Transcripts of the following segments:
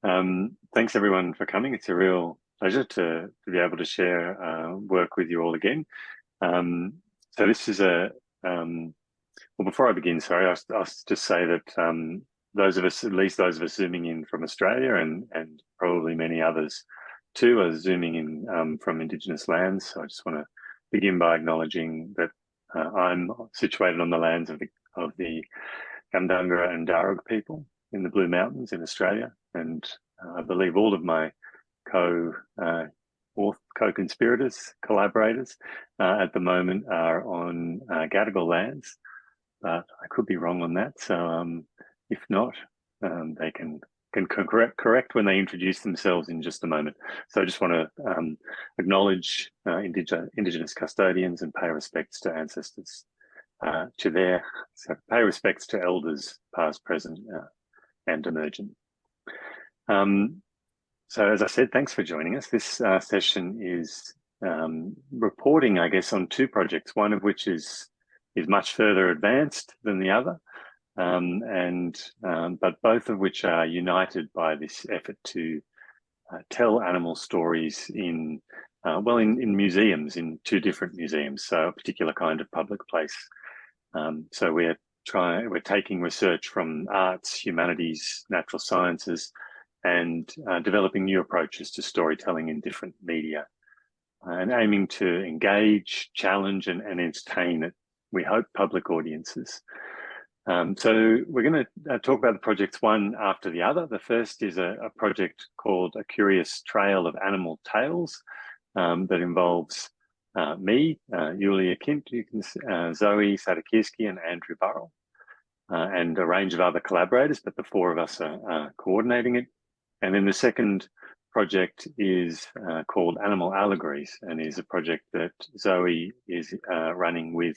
Thanks everyone for coming. It's a real pleasure to be able to share work with you all again. So this is well, before I begin, sorry, I'll just say that those of us, at least those of us zooming in from Australia and probably many others too, are zooming in from Indigenous lands. So I just want to begin by acknowledging that I'm situated on the lands of the Gundungurra and Darug people in the Blue Mountains in Australia, and I believe all of my co co-conspirators, collaborators at the moment are on Gadigal lands, but I could be wrong on that. So if not, they can correct when they introduce themselves in just a moment. So I just want to acknowledge Indigenous custodians and pay respects to ancestors. So pay respects to elders, past, present, and emergent. So as I said, thanks for joining us. This session is reporting, I guess, on two projects, one of which is much further advanced than the other, but both of which are united by this effort to tell animal stories in museums, in two different museums, so a particular kind of public place. So we're taking research from arts, humanities, natural sciences, and developing new approaches to storytelling in different media, and aiming to engage, challenge, and entertain, we hope, public audiences. So we're going to talk about the projects one after the other. The first is a project called A Curious Trail of Animal Tales that involves me, Yulia Kint, Zoe Sadakirski, and Andrew Burrell, and a range of other collaborators, but the four of us are coordinating it. And then the second project is called Animal Allegories, and is a project that Zoe is running with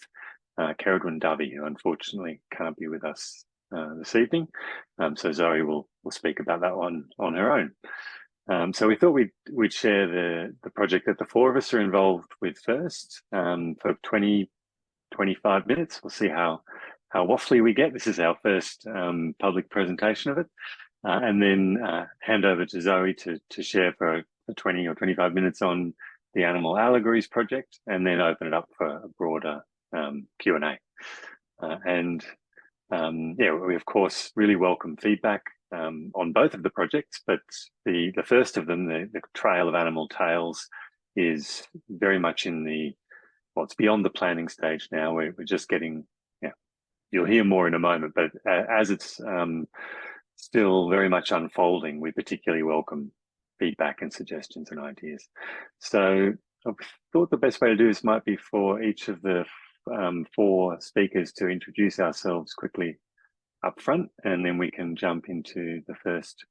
Ceridwen Dovey, who unfortunately can't be with us this evening. So Zoe will speak about that one on her own. So we thought we'd share the project that the four of us are involved with first for 25 minutes. We'll see how waffly we get. This is our first public presentation of it. And then hand over to Zoe to share for 20 or 25 minutes on the Animal Allegories project, and then open it up for a broader Q&A. Yeah, we of course really welcome feedback on both of the projects, but the first of them, the Trail of Animal Tales, is very much in it's beyond the planning stage now. We're just getting, you'll hear more in a moment, but as it's still very much unfolding, we particularly welcome feedback and suggestions and ideas. So I thought the best way to do this might be for each of the four speakers to introduce ourselves quickly up front, and then we can jump into the first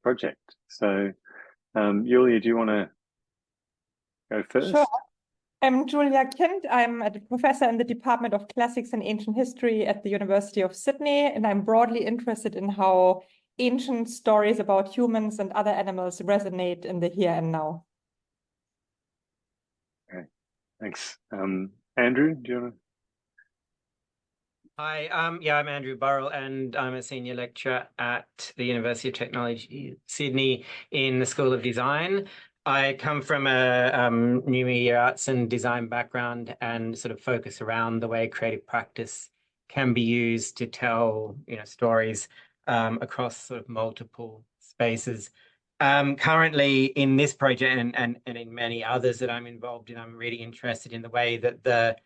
project. So Yulia, do you want to go first? Sure. I'm Julia Kind. I'm a professor in the Department of Classics and Ancient History at the University of Sydney, and I'm broadly interested in how ancient stories about humans and other animals resonate in the here and now. Okay, thanks. Andrew, do you want to? Hi, I'm Andrew Burrell, and I'm a senior lecturer at the University of Technology, Sydney, in the School of Design. I come from a new media arts and design background, and sort of focus around the way creative practice can be used to tell, stories across sort of multiple spaces. Currently in this project and in many others that I'm involved in, I'm really interested in the way that the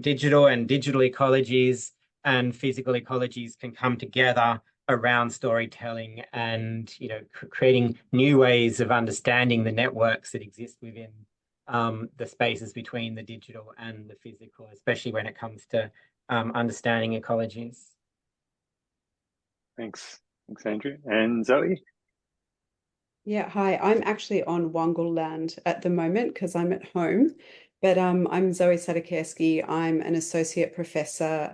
digital and digital ecologies and physical ecologies can come together around storytelling, and creating new ways of understanding the networks that exist within the spaces between the digital and the physical, especially when it comes to understanding ecologies. Thanks, Andrew. And Zoe? Yeah, hi. I'm actually on Wangal land at the moment because I'm at home. But I'm Zoe Sadakirski. I'm an associate professor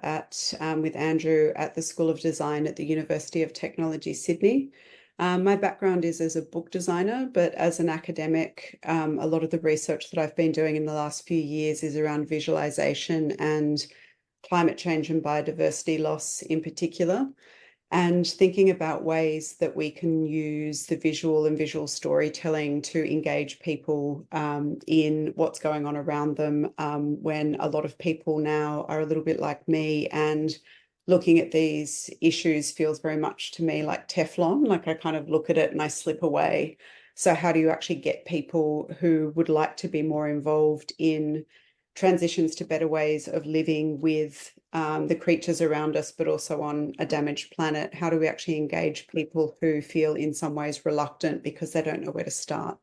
with Andrew at the School of Design at the University of Technology, Sydney. My background is as a book designer, but as an academic, a lot of the research that I've been doing in the last few years is around visualization and climate change and biodiversity loss in particular. and thinking about ways that we can use the visual and visual storytelling to engage people in what's going on around them, when a lot of people now are a little bit like me, and looking at these issues feels very much to me like Teflon, like I kind of look at it and I slip away. So how do you actually get people who would like to be more involved in transitions to better ways of living with the creatures around us, but also on a damaged planet? How do we actually engage people who feel in some ways reluctant because they don't know where to start?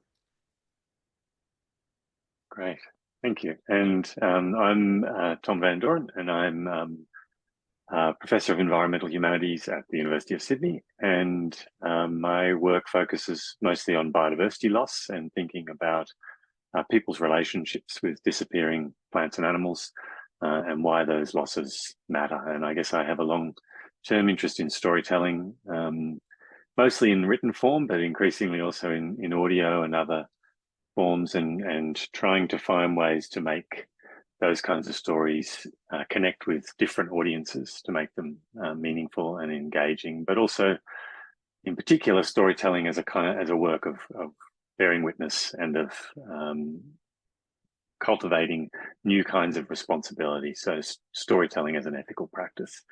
Great, thank you. And I'm Tom Van Doren, and I'm Professor of Environmental Humanities at the University of Sydney. And my work focuses mostly on biodiversity loss and thinking about people's relationships with disappearing plants and animals, and why those losses matter. And I guess I have a long-term interest in storytelling, mostly in written form, but increasingly also in audio and other forms, and trying to find ways to make those kinds of stories connect with different audiences, to make them meaningful and engaging, but also, in particular, storytelling as a work of bearing witness and of cultivating new kinds of responsibility. So storytelling as an ethical practice.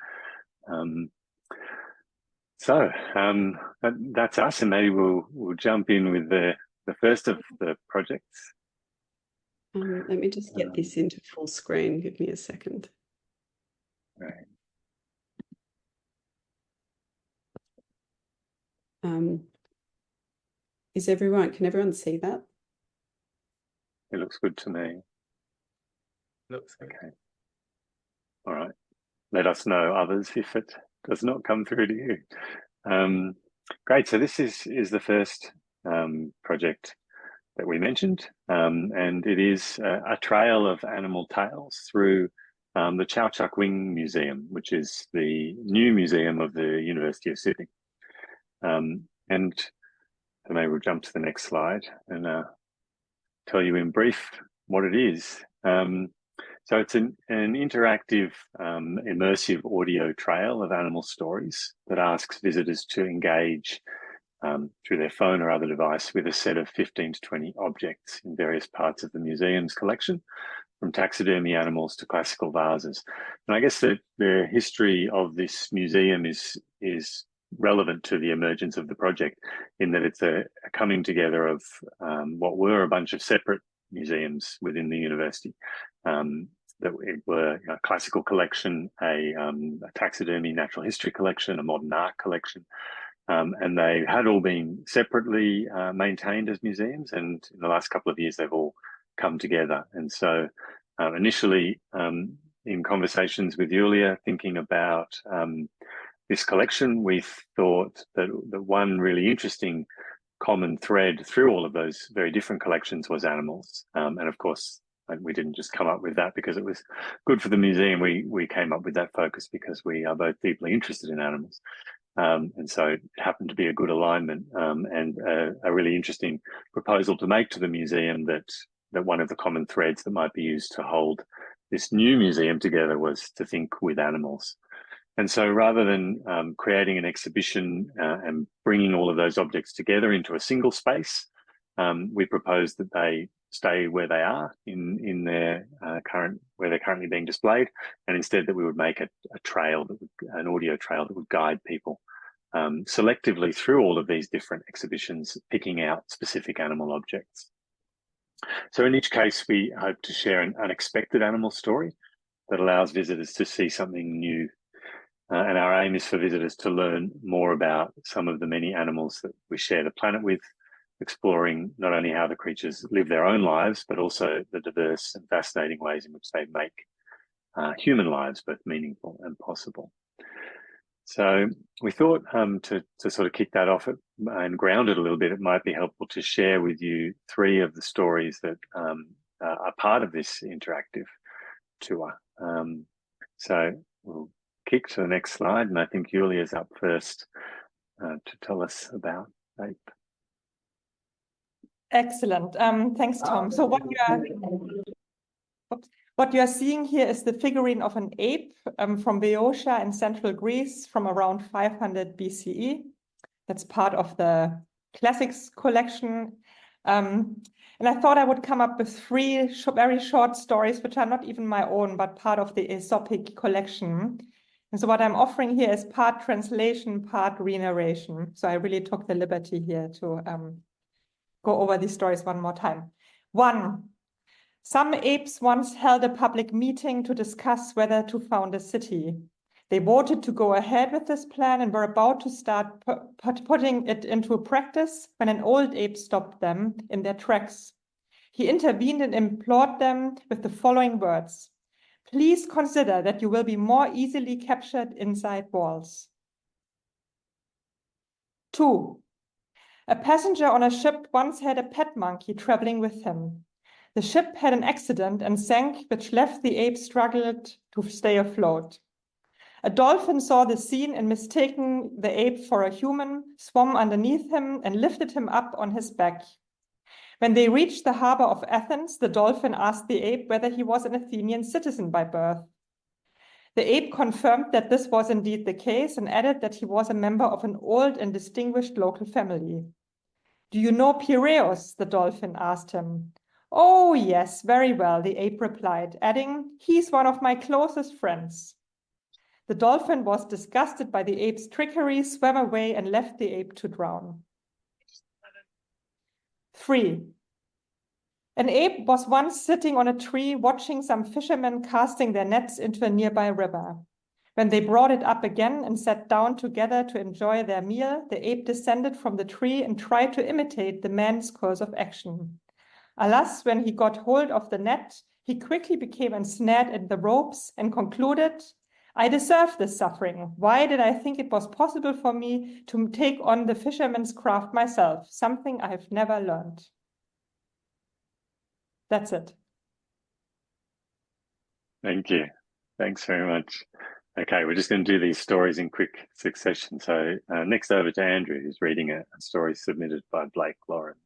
That's us, and maybe we'll jump in with the first of the projects. Let me just get this into full screen. Give me a second. Right. Can everyone see that? It looks good to me. Looks good. Okay. All right. Let us know, others, if it does not come through to you. Great. So this is the first project that we mentioned, and it is a trail of animal tales through the Chau Chak Wing Museum, which is the new museum of the University of Sydney. And maybe we'll jump to the next slide and tell you in brief what it is. So it's an interactive, immersive audio trail of animal stories that asks visitors to engage through their phone or other device with a set of 15 to 20 objects in various parts of the museum's collection, from taxidermy animals to classical vases. And I guess the history of this museum is relevant to the emergence of the project, in that it's a coming together of what were a bunch of separate museums within the university, that were a classical collection, a taxidermy natural history collection, a modern art collection, and they had all been separately maintained as museums, and in the last couple of years they've all come together. And so initially, in conversations with Julia, thinking about this collection, we thought that the one really interesting common thread through all of those very different collections was animals. And of course, we didn't just come up with that because it was good for the museum. We came up with that focus because we are both deeply interested in animals. And so it happened to be a good alignment, and a really interesting proposal to make to the museum, that one of the common threads that might be used to hold this new museum together was to think with animals. And so rather than creating an exhibition and bringing all of those objects together into a single space, we proposed that they stay where they are in their where they're currently being displayed, and instead that we would make a trail, an audio trail that would guide people selectively through all of these different exhibitions, picking out specific animal objects. So in each case, we hope to share an unexpected animal story that allows visitors to see something new. And our aim is for visitors to learn more about some of the many animals that we share the planet with, exploring not only how the creatures live their own lives, but also the diverse and fascinating ways in which they make human lives both meaningful and possible. So we thought to sort of kick that off and ground it a little bit, it might be helpful to share with you 3 of the stories that are part of this interactive tour. So we'll kick to the next slide, and I think Julia's up first to tell us about ape. Excellent. Thanks, Tom. So What you are seeing here is the figurine of an ape from Boeotia in central Greece from around 500 BCE. That's part of the classics collection. And I thought I would come up with three very short stories, which are not even my own, but part of the Aesopic collection. And so what I'm offering here is part translation, part re-narration. So I really took the liberty here to go over these stories one more time. 1. Some apes once held a public meeting to discuss whether to found a city. They voted to go ahead with this plan and were about to start putting it into practice when an old ape stopped them in their tracks. He intervened and implored them with the following words: "Please consider that you will be more easily captured inside walls." 2. A passenger on a ship once had a pet monkey traveling with him. The ship had an accident and sank, which left the ape struggled to stay afloat. A dolphin saw the scene and, mistaking the ape for a human, swam underneath him and lifted him up on his back. When they reached the harbor of Athens, the dolphin asked the ape whether he was an Athenian citizen by birth. The ape confirmed that this was indeed the case and added that he was a member of an old and distinguished local family. "Do you know Piraeus?" the dolphin asked him. "Oh, yes, very well," the ape replied, adding, "He's one of my closest friends." The dolphin was disgusted by the ape's trickery, swam away, and left the ape to drown. 3. An ape was once sitting on a tree watching some fishermen casting their nets into a nearby river. When they brought it up again and sat down together to enjoy their meal, the ape descended from the tree and tried to imitate the man's course of action. Alas, when he got hold of the net, he quickly became ensnared in the ropes and concluded, "I deserve this suffering. Why did I think it was possible for me to take on the fisherman's craft myself, something I have never learned?" That's it. Thank you. Thanks very much. Okay, we're just going to do these stories in quick succession. So next over to Andrew, who's reading a story submitted by Blake Lawrence.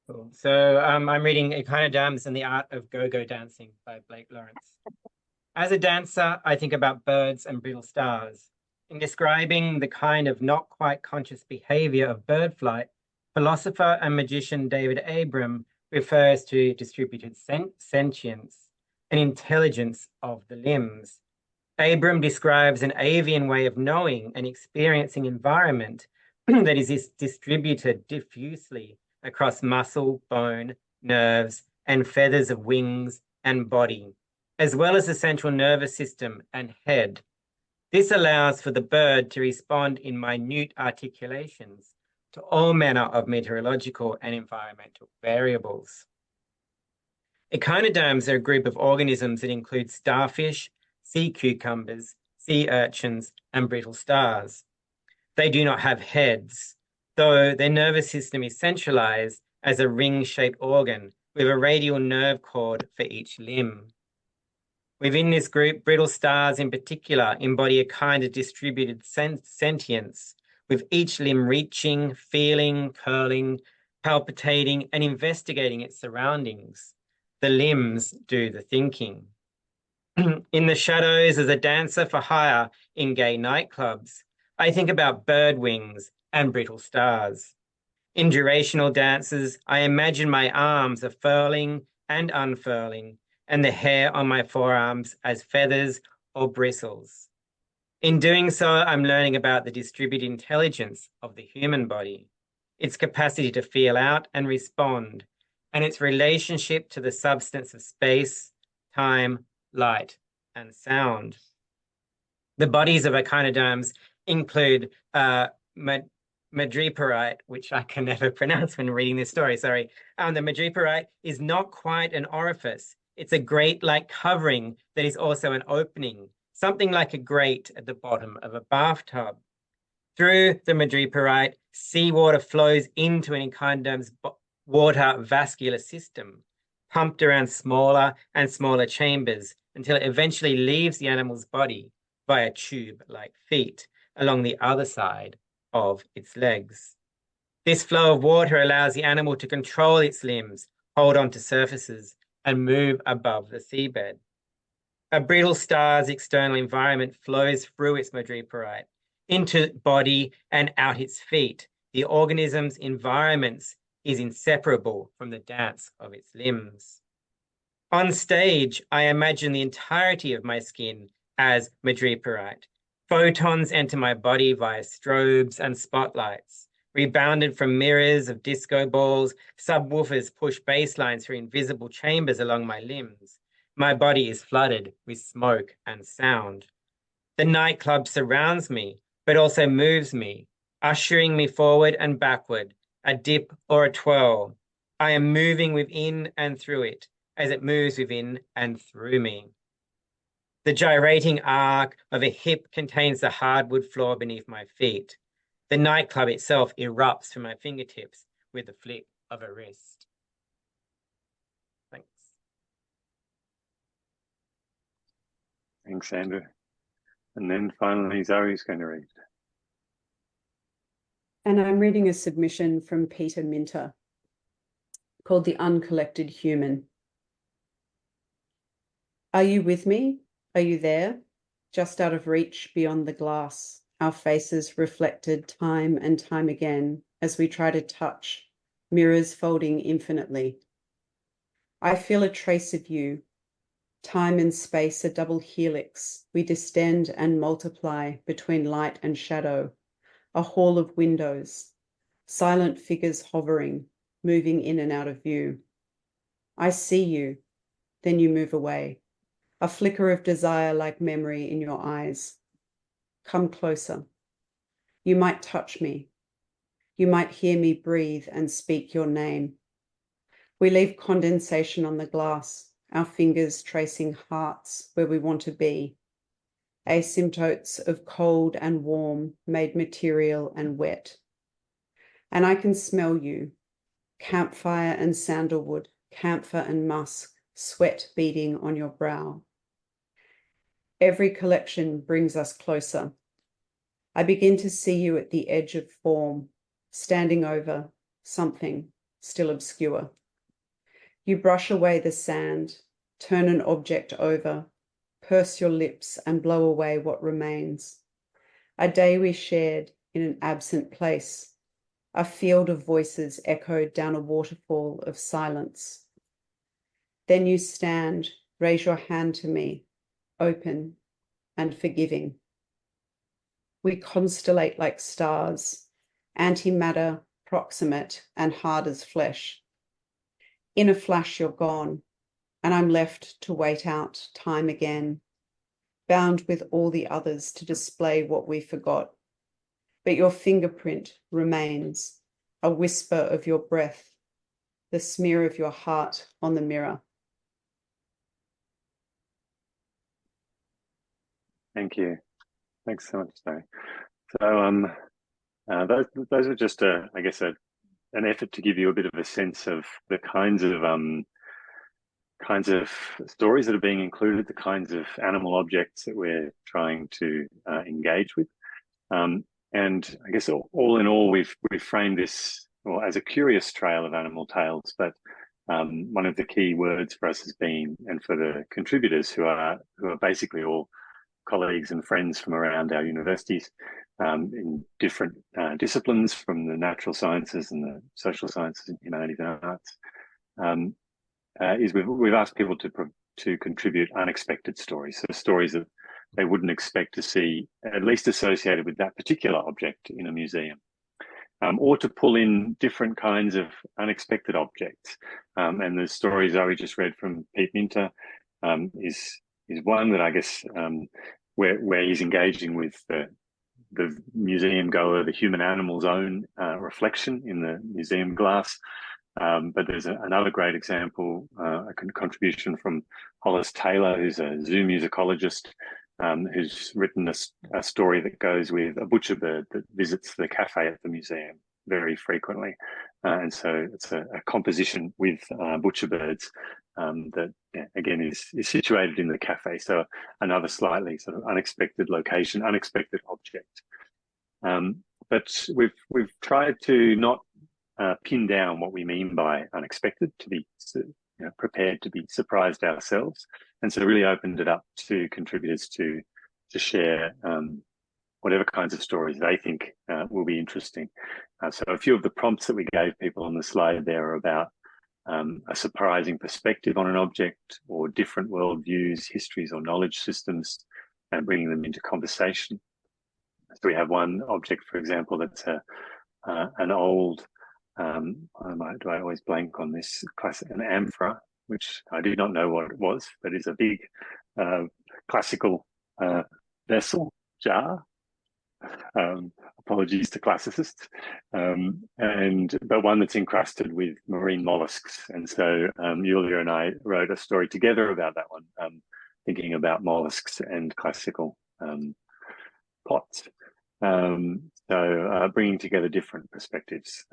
Cool. So I'm reading Ecologics and the Art of Go-Go Dancing by Blake Lawrence. As a dancer, I think about birds and brittle stars. In describing the kind of not quite conscious behavior of bird flight, philosopher and magician David Abram refers to distributed sentience and intelligence of the limbs. Abram describes an avian way of knowing and experiencing environment that is distributed diffusely across muscle, bone, nerves, and feathers of wings and body, as well as the central nervous system and head. This allows for the bird to respond in minute articulations to all manner of meteorological and environmental variables. Echinoderms are a group of organisms that include starfish, sea cucumbers, sea urchins, and brittle stars. They do not have heads, though their nervous system is centralized as a ring-shaped organ with a radial nerve cord for each limb. Within this group, brittle stars in particular embody a kind of distributed sentience, with each limb reaching, feeling, curling, palpitating, and investigating its surroundings. The limbs do the thinking. In the shadows as a dancer for hire in gay nightclubs, I think about bird wings and brittle stars. In durational dances, I imagine my arms are furling and unfurling, and the hair on my forearms as feathers or bristles. In doing so, I'm learning about the distributed intelligence of the human body, its capacity to feel out and respond, and its relationship to the substance of space, time, light, and sound. The bodies of echinoderms include madreporite, which I can never pronounce when reading this story, sorry. The madreporite is not quite an orifice. It's a grate-like covering that is also an opening, something like a grate at the bottom of a bathtub. Through the madreporite, seawater flows into an echinoderm's water vascular system, pumped around smaller and smaller chambers until it eventually leaves the animal's body via tube-like feet along the other side of its legs. This flow of water allows the animal to control its limbs, hold on to surfaces, and move above the seabed. A brittle star's external environment flows through its madreporite, into body and out its feet. The organism's environments is inseparable from the dance of its limbs. On stage, I imagine the entirety of my skin as madreporite. Photons enter my body via strobes and spotlights. Rebounded from mirrors of disco balls, subwoofers push bass lines through invisible chambers along my limbs. My body is flooded with smoke and sound. The nightclub surrounds me, but also moves me, ushering me forward and backward, a dip or a twirl. I am moving within and through it, as it moves within and through me. The gyrating arc of a hip contains the hardwood floor beneath my feet. The nightclub itself erupts from my fingertips with the flick of a wrist. Thanks. Thanks, Andrew. And then finally, Zoe's going to read. And I'm reading a submission from Peter Minter called The Uncollected Human. Are you with me? Are you there? Just out of reach beyond the glass, our faces reflected time and time again as we try to touch, mirrors folding infinitely. I feel a trace of you. Time and space, a double helix. We distend and multiply between light and shadow, a hall of windows, silent figures hovering, moving in and out of view. I see you, then you move away. A flicker of desire like memory in your eyes. Come closer. You might touch me. You might hear me breathe and speak your name. We leave condensation on the glass, our fingers tracing hearts where we want to be. Asymptotes of cold and warm made material and wet. And I can smell you. Campfire and sandalwood, camphor and musk, sweat beading on your brow. Every collection brings us closer. I begin to see you at the edge of form, standing over something still obscure. You brush away the sand, turn an object over, purse your lips and blow away what remains. A day we shared in an absent place, a field of voices echoed down a waterfall of silence. Then you stand, raise your hand to me, open and forgiving. We constellate like stars, antimatter, proximate and hard as flesh. In a flash, you're gone, and I'm left to wait out time again, bound with all the others to display what we forgot. But your fingerprint remains, a whisper of your breath, the smear of your heart on the mirror. Thank you. Thanks so much, Zoe. So those are just, I guess, an effort to give you a bit of a sense of the kinds of stories that are being included, the kinds of animal objects that we're trying to engage with. And I guess all in all, we've framed this as a curious trail of animal tales, but one of the key words for us has been, and for the contributors who are basically all colleagues and friends from around our universities in different disciplines, from the natural sciences and the social sciences and humanities and arts, is we've asked people to contribute unexpected stories, so stories that they wouldn't expect to see, at least associated with that particular object in a museum, or to pull in different kinds of unexpected objects. And the story Zoe just read from Pete Minter is one that I guess where he's engaging with the museum goer, the human animal's own reflection in the museum glass. But there's another great example, a contribution from Hollis Taylor, who's a zoo musicologist, who's written a story that goes with a butcher bird that visits the cafe at the museum very frequently. And so it's a composition with butcher birds that, again, is situated in the cafe. So another slightly sort of unexpected location, unexpected object. But we've tried to not pin down what we mean by unexpected, to be prepared to be surprised ourselves, and so really opened it up to contributors to share whatever kinds of stories they think will be interesting. So a few of the prompts that we gave people on the slide there are about a surprising perspective on an object, or different worldviews, histories, or knowledge systems, and bringing them into conversation. So we have one object, for example, that's an old, do I always blank on this, classic, an amphora, which I did not know what it was, but is a big classical vessel, jar. Apologies to classicists, but one that's encrusted with marine mollusks. And so Julia and I wrote a story together about that one, thinking about mollusks and classical pots. So bringing together different perspectives,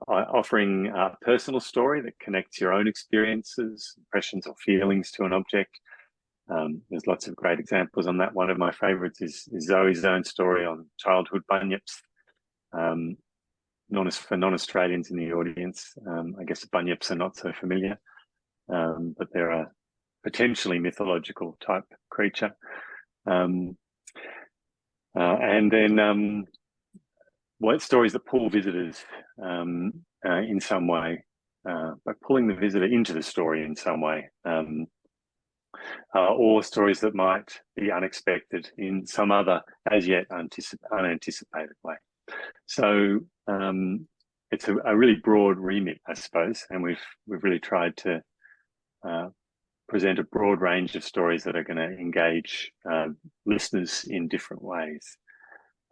offering a personal story that connects your own experiences, impressions, or feelings to an object. There's lots of great examples on that. One of my favorites is Zoe's own story on childhood bunyips. For non-Australians in the audience, I guess bunyips are not so familiar, but they're a potentially mythological type creature. And then what stories that pull visitors in some way, by pulling the visitor into the story in some way. Or stories that might be unexpected in some other as yet unanticipated way. So it's a really broad remit, I suppose, and we've really tried to present a broad range of stories that are going to engage listeners in different ways.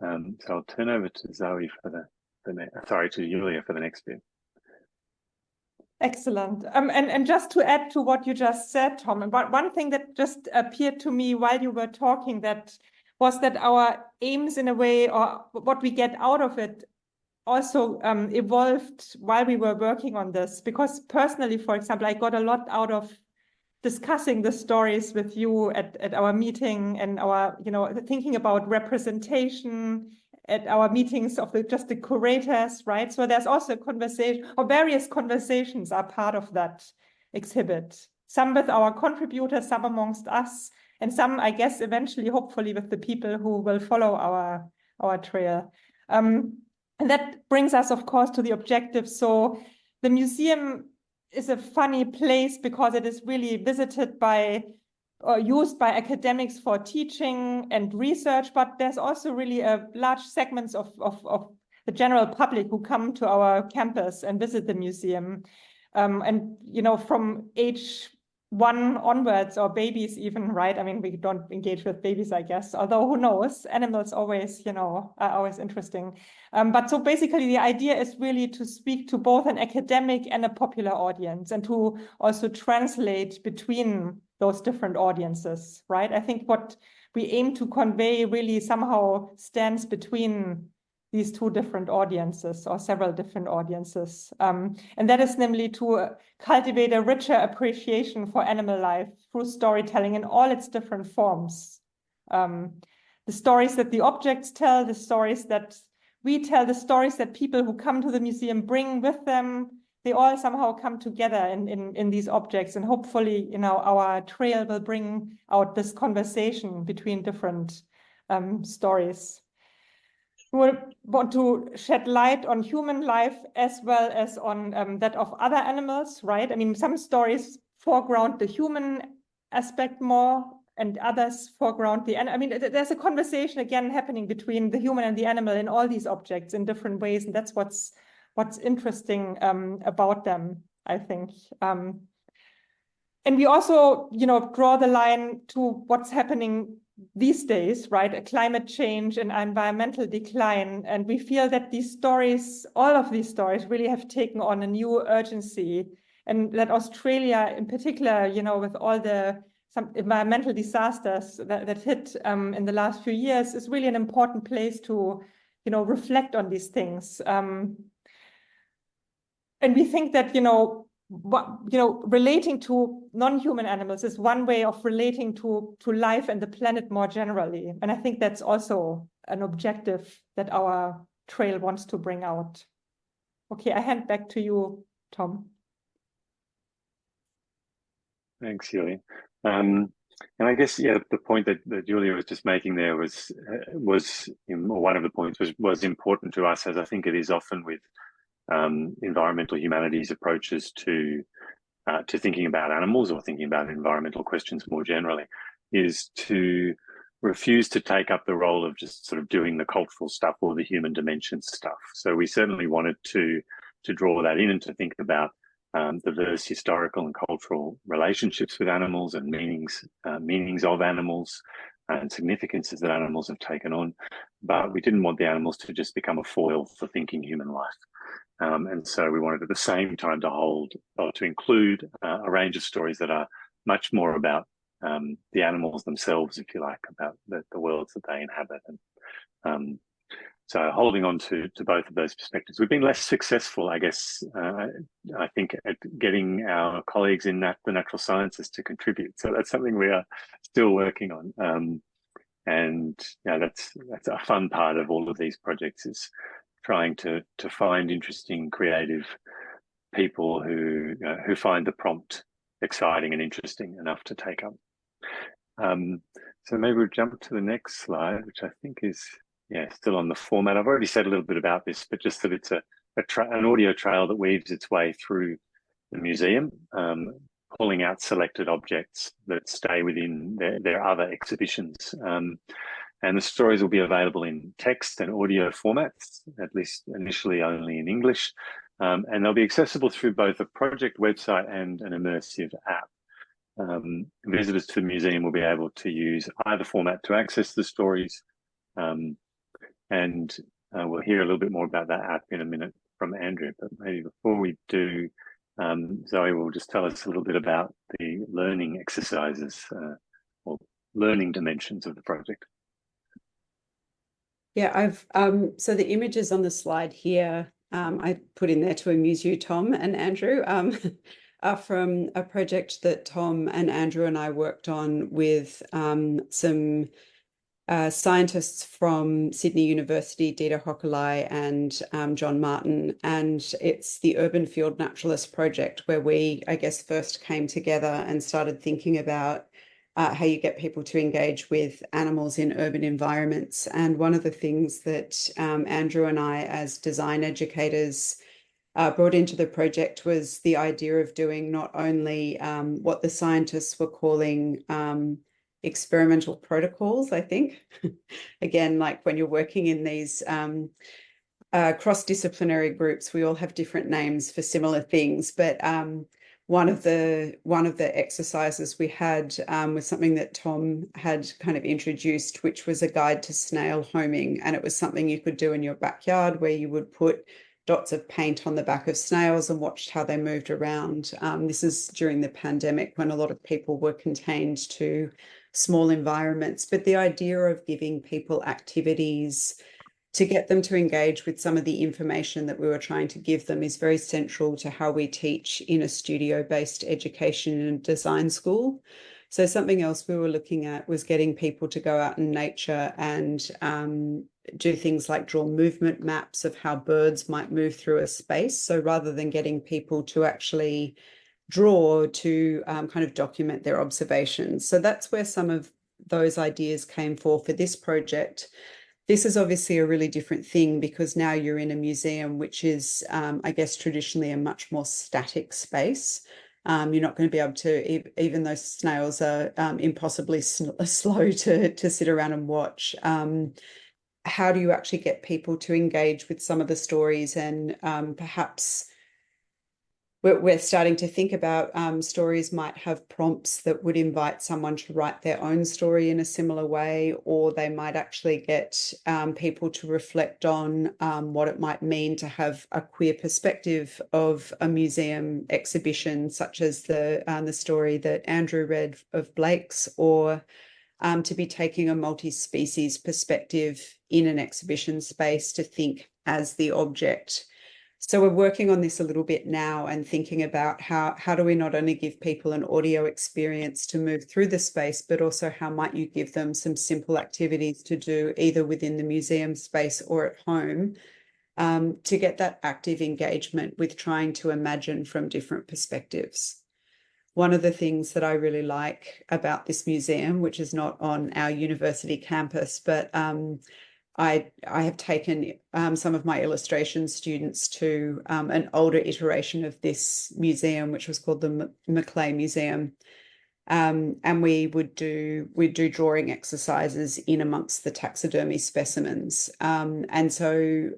So I'll turn over to Zoe for to Julia for the next bit. Excellent. And just to add to what you just said, Tom, and one thing that just appeared to me while you were talking, that was that our aims in a way, or what we get out of it, also evolved while we were working on this. Because personally, for example, I got a lot out of discussing the stories with you at our meeting, and our, thinking about representation at our meetings of the curators, right? So there's also a conversation, or various conversations are part of that exhibit. Some with our contributors, some amongst us, and some, I guess, eventually, hopefully, with the people who will follow our trail. And that brings us, of course, to the objective. So the museum is a funny place because it is really visited by or used by academics for teaching and research, but there's also really a large segments of the general public who come to our campus and visit the museum. And, from age 1 onwards, or babies even, right? I mean, we don't engage with babies, I guess, although who knows, animals always, are always interesting. But so basically the idea is really to speak to both an academic and a popular audience, and to also translate between those different audiences, right? I think what we aim to convey really somehow stands between these two different audiences, or several different audiences. And that is namely to cultivate a richer appreciation for animal life through storytelling in all its different forms. The stories that the objects tell, the stories that we tell, the stories that people who come to the museum bring with them, they all somehow come together in these objects. And hopefully, our trail will bring out this conversation between different stories. We want to shed light on human life as well as on that of other animals, right? I mean, some stories foreground the human aspect more, and others foreground the animal. I mean, there's a conversation again happening between the human and the animal in all these objects in different ways, and that's what's interesting about them, I think. And we also, draw the line to what's happening these days, right? Climate change and environmental decline. And we feel that these stories, all of these stories, really have taken on a new urgency. And that Australia in particular, with all some environmental disasters that hit in the last few years, is really an important place to, reflect on these things. And we think that, relating to non-human animals is one way of relating to life and the planet more generally. And I think that's also an objective that our trail wants to bring out. Okay, I hand back to you, Tom. Thanks, Julia. And I guess, yeah, the point that Julia was just making there was one of the points was important to us, as I think it is often with environmental humanities approaches to thinking about animals or thinking about environmental questions more generally, is to refuse to take up the role of just sort of doing the cultural stuff or the human dimension stuff. So we certainly wanted to draw that in and to think about diverse historical and cultural relationships with animals and meanings of animals and significances that animals have taken on. But we didn't want the animals to just become a foil for thinking human life. And so we wanted at the same time to hold or to include a range of stories that are much more about the animals themselves, if you like, about the worlds that they inhabit. And so holding on to both of those perspectives. We've been less successful, I guess, I think, at getting our colleagues in the natural sciences to contribute. So that's something we are still working on. And that's a fun part of all of these projects, is trying to find interesting, creative people who find the prompt exciting and interesting enough to take up. So maybe we'll jump to the next slide, which I think is still on the format. I've already said a little bit about this, but just that it's an audio trail that weaves its way through the museum, pulling out selected objects that stay within their other exhibitions. And the stories will be available in text and audio formats, at least initially only in English. And they'll be accessible through both a project website and an immersive app. Visitors to the museum will be able to use either format to access the stories. And we'll hear a little bit more about that app in a minute from Andrew. But maybe before we do, Zoe will just tell us a little bit about the learning exercises or learning dimensions of the project. Yeah, I've so the images on the slide here, I put in there to amuse you, Tom and Andrew, are from a project that Tom and Andrew and I worked on with some scientists from Sydney University, Dita Hokulai and John Martin. And it's the Urban Field Naturalist project, where we, I guess, first came together and started thinking about how you get people to engage with animals in urban environments. And one of the things that Andrew and I, as design educators, brought into the project was the idea of doing not only what the scientists were calling experimental protocols, I think. Again, like when you're working in these cross-disciplinary groups, we all have different names for similar things, but one of the exercises we had was something that Tom had kind of introduced, which was a guide to snail homing. And it was something you could do in your backyard, where you would put dots of paint on the back of snails and watched how they moved around. This is during the pandemic, when a lot of people were contained to small environments. But the idea of giving people activities to get them to engage with some of the information that we were trying to give them is very central to how we teach in a studio-based education and design school. So something else we were looking at was getting people to go out in nature and do things like draw movement maps of how birds might move through a space. So rather than getting people to actually draw, to kind of document their observations. So that's where some of those ideas came for this project. This is obviously a really different thing, because now you're in a museum, which is, I guess, traditionally a much more static space. You're not going to be able to, even though snails are impossibly slow to sit around and watch, how do you actually get people to engage with some of the stories? And perhaps we're starting to think about stories might have prompts that would invite someone to write their own story in a similar way, or they might actually get people to reflect on what it might mean to have a queer perspective of a museum exhibition, such as the story that Andrew read of Blake's, or to be taking a multi-species perspective in an exhibition space to think as the object. So we're working on this a little bit now and thinking about how do we not only give people an audio experience to move through the space, but also how might you give them some simple activities to do either within the museum space or at home, to get that active engagement with trying to imagine from different perspectives. one of the things that I really like about this museum, which is not on our university campus, but I have taken some of my illustration students to an older iteration of this museum, which was called the Maclay Museum. And we'd do drawing exercises in amongst the taxidermy specimens. And so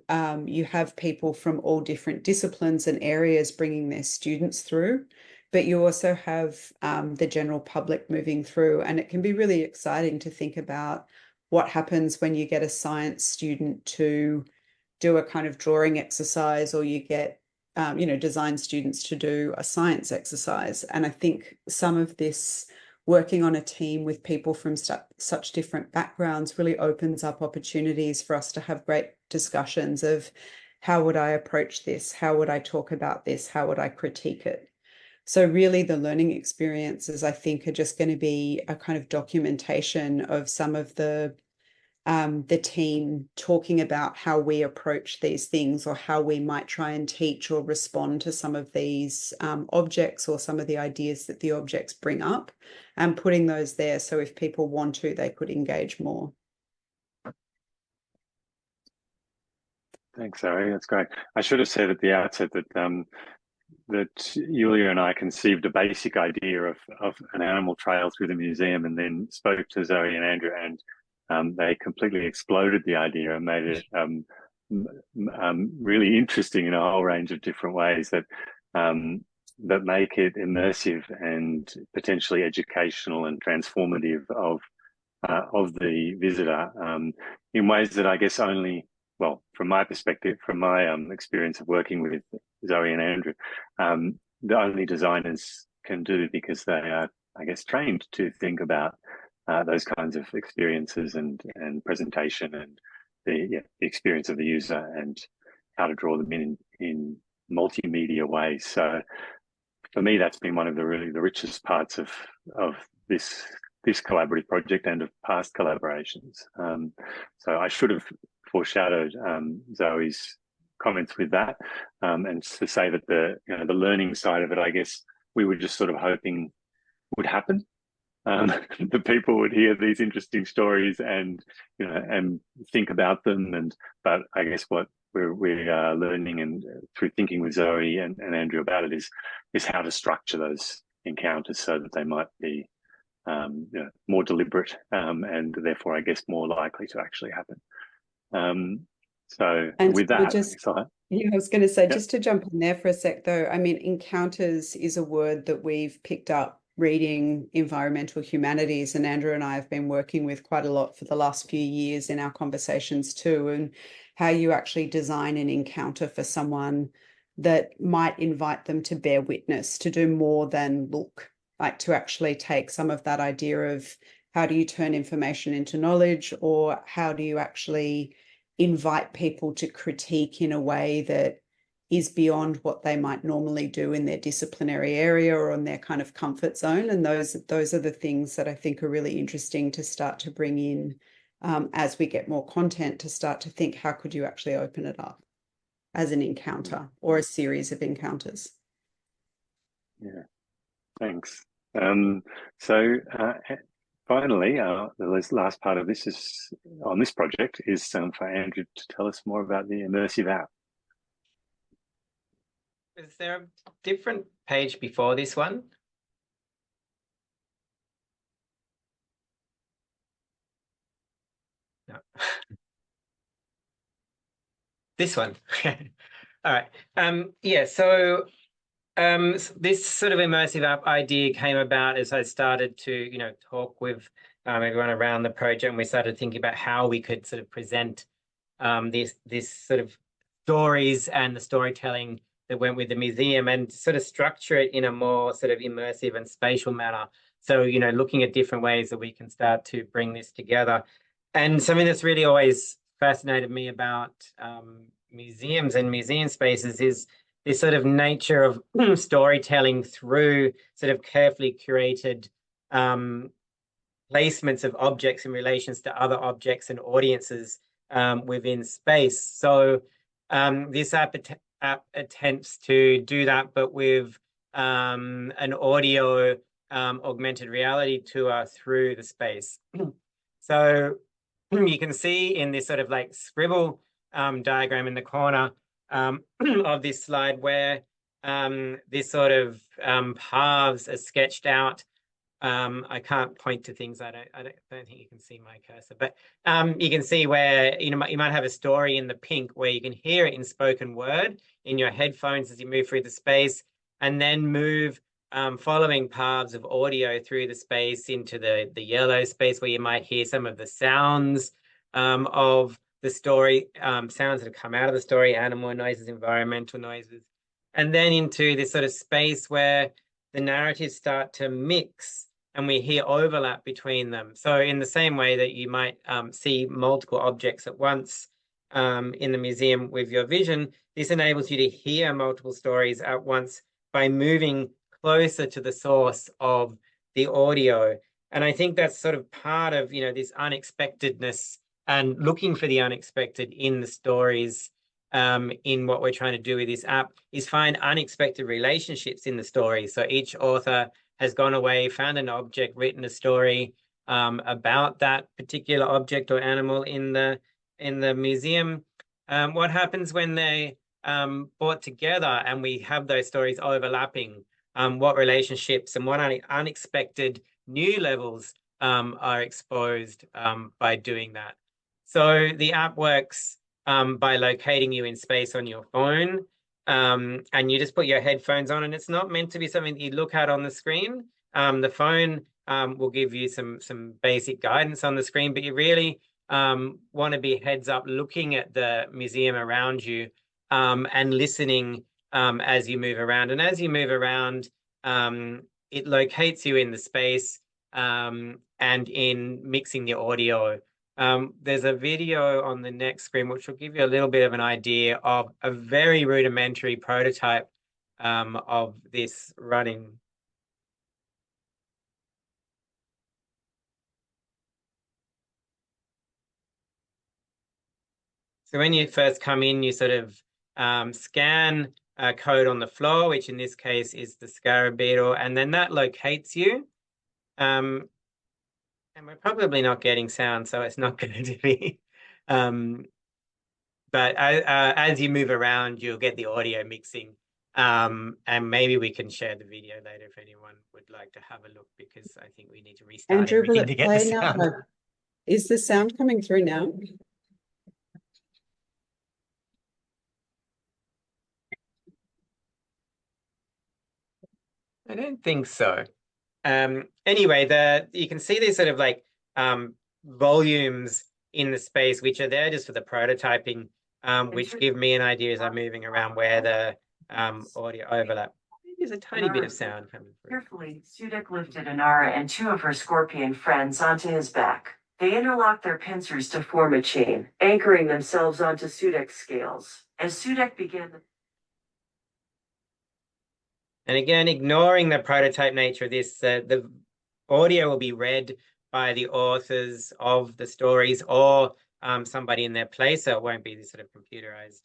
you have people from all different disciplines and areas bringing their students through, but you also have the general public moving through. And it can be really exciting to think about what happens when you get a science student to do a kind of drawing exercise, or you get design students to do a science exercise. And I think some of this working on a team with people from such different backgrounds really opens up opportunities for us to have great discussions of how would I approach this? How would I talk about this? How would I critique it? So really the learning experiences, I think, are just going to be a kind of documentation of some of the team talking about how we approach these things, or how we might try and teach or respond to some of these objects, or some of the ideas that the objects bring up, and putting those there so if people want to, they could engage more. Thanks, Zoe. That's great. I should have said at the outset that that Yulia and I conceived a basic idea of an animal trail through the museum, and then spoke to Zoe and Andrew, and they completely exploded the idea and made it really interesting in a whole range of different ways that make it immersive and potentially educational and transformative of the visitor in ways that I guess only, well, from my perspective, from my experience of working with Zoe and Andrew, the only designers can do, because they are, I guess, trained to think about those kinds of experiences and presentation, and the experience of the user, and how to draw them in multimedia ways. So for me, that's been one of the richest parts of this collaborative project and of past collaborations. So I should have foreshadowed Zoe's comments with that, and to say that the learning side of it, I guess we were just sort of hoping would happen. The people would hear these interesting stories and think about them, but I guess what we are learning, and through thinking with Zoe and Andrew about it, is how to structure those encounters so that they might be more deliberate, and therefore I guess more likely to actually happen. So and with that, I was going to say, just to jump in there for a sec though, I mean, encounters is a word that we've picked up reading environmental humanities, and Andrew and I have been working with quite a lot for the last few years in our conversations too, and how you actually design an encounter for someone that might invite them to bear witness, to do more than look, like to actually take some of that idea of how do you turn information into knowledge, or how do you actually invite people to critique in a way that is beyond what they might normally do in their disciplinary area or in their kind of comfort zone. And those are the things that I think are really interesting to start to bring in as we get more content, to start to think, how could you actually open it up as an encounter or a series of encounters? Yeah, thanks. So finally, the last part of this is on this project is for Andrew to tell us more about the immersive app. Is there a different page before this one? No. This one. All right. Yeah, so this sort of immersive app idea came about as I started to, talk with everyone around the project, and we started thinking about how we could sort of present this sort of stories and the storytelling that went with the museum, and sort of structure it in a more sort of immersive and spatial manner. So, looking at different ways that we can start to bring this together. And something that's really always fascinated me about museums and museum spaces is this sort of nature of storytelling through sort of carefully curated placements of objects in relations to other objects and audiences within space. So this app attempts to do that, but with an audio augmented reality tour through the space. So you can see in this sort of like scribble diagram in the corner of this slide where this sort of paths are sketched out. I can't point to things. I don't think you can see my cursor, but you can see where you might have a story in the pink where you can hear it in spoken word in your headphones as you move through the space, and then move following paths of audio through the space into the yellow space where you might hear some of the sounds of the story, sounds that have come out of the story, animal noises, environmental noises, and then into this sort of space where the narratives start to mix and we hear overlap between them. So in the same way that you might see multiple objects at once in the museum with your vision, this enables you to hear multiple stories at once by moving closer to the source of the audio. And I think that's sort of part of, this unexpectedness and looking for the unexpected in the stories. In what we're trying to do with this app is find unexpected relationships in the story. So each author has gone away, found an object, written a story about that particular object or animal in the museum. What happens when they brought together and we have those stories overlapping? What relationships and what unexpected new levels are exposed by doing that? So the app works by locating you in space on your phone, and you just put your headphones on, and it's not meant to be something that you look at on the screen. The phone will give you some basic guidance on the screen, but you really want to be heads up looking at the museum around you and listening as you move around. And as you move around, it locates you in the space and in mixing the audio. There's a video on the next screen which will give you a little bit of an idea of a very rudimentary prototype of this running. So when you first come in, you sort of scan a code on the floor, which in this case is the scarab beetle, and then that locates you. And we're probably not getting sound, so it's not going to be. But as you move around, you'll get the audio mixing. And maybe we can share the video later if anyone would like to have a look, because I think we need to restart Andrew, will everything it to get play the now? sound. Is the sound coming through now? I don't think so. Anyway, you can see these sort of like volumes in the space, which are there just for the prototyping, which give me an idea as I'm moving around where the audio overlap. There's a tiny bit of sound coming through. Carefully, Sudak lifted Inara and two of her scorpion friends onto his back. They interlocked their pincers to form a chain, anchoring themselves onto Sudak's scales. As Sudak began the And again, ignoring the prototype nature of this, the audio will be read by the authors of the stories or somebody in their place, so it won't be this sort of computerized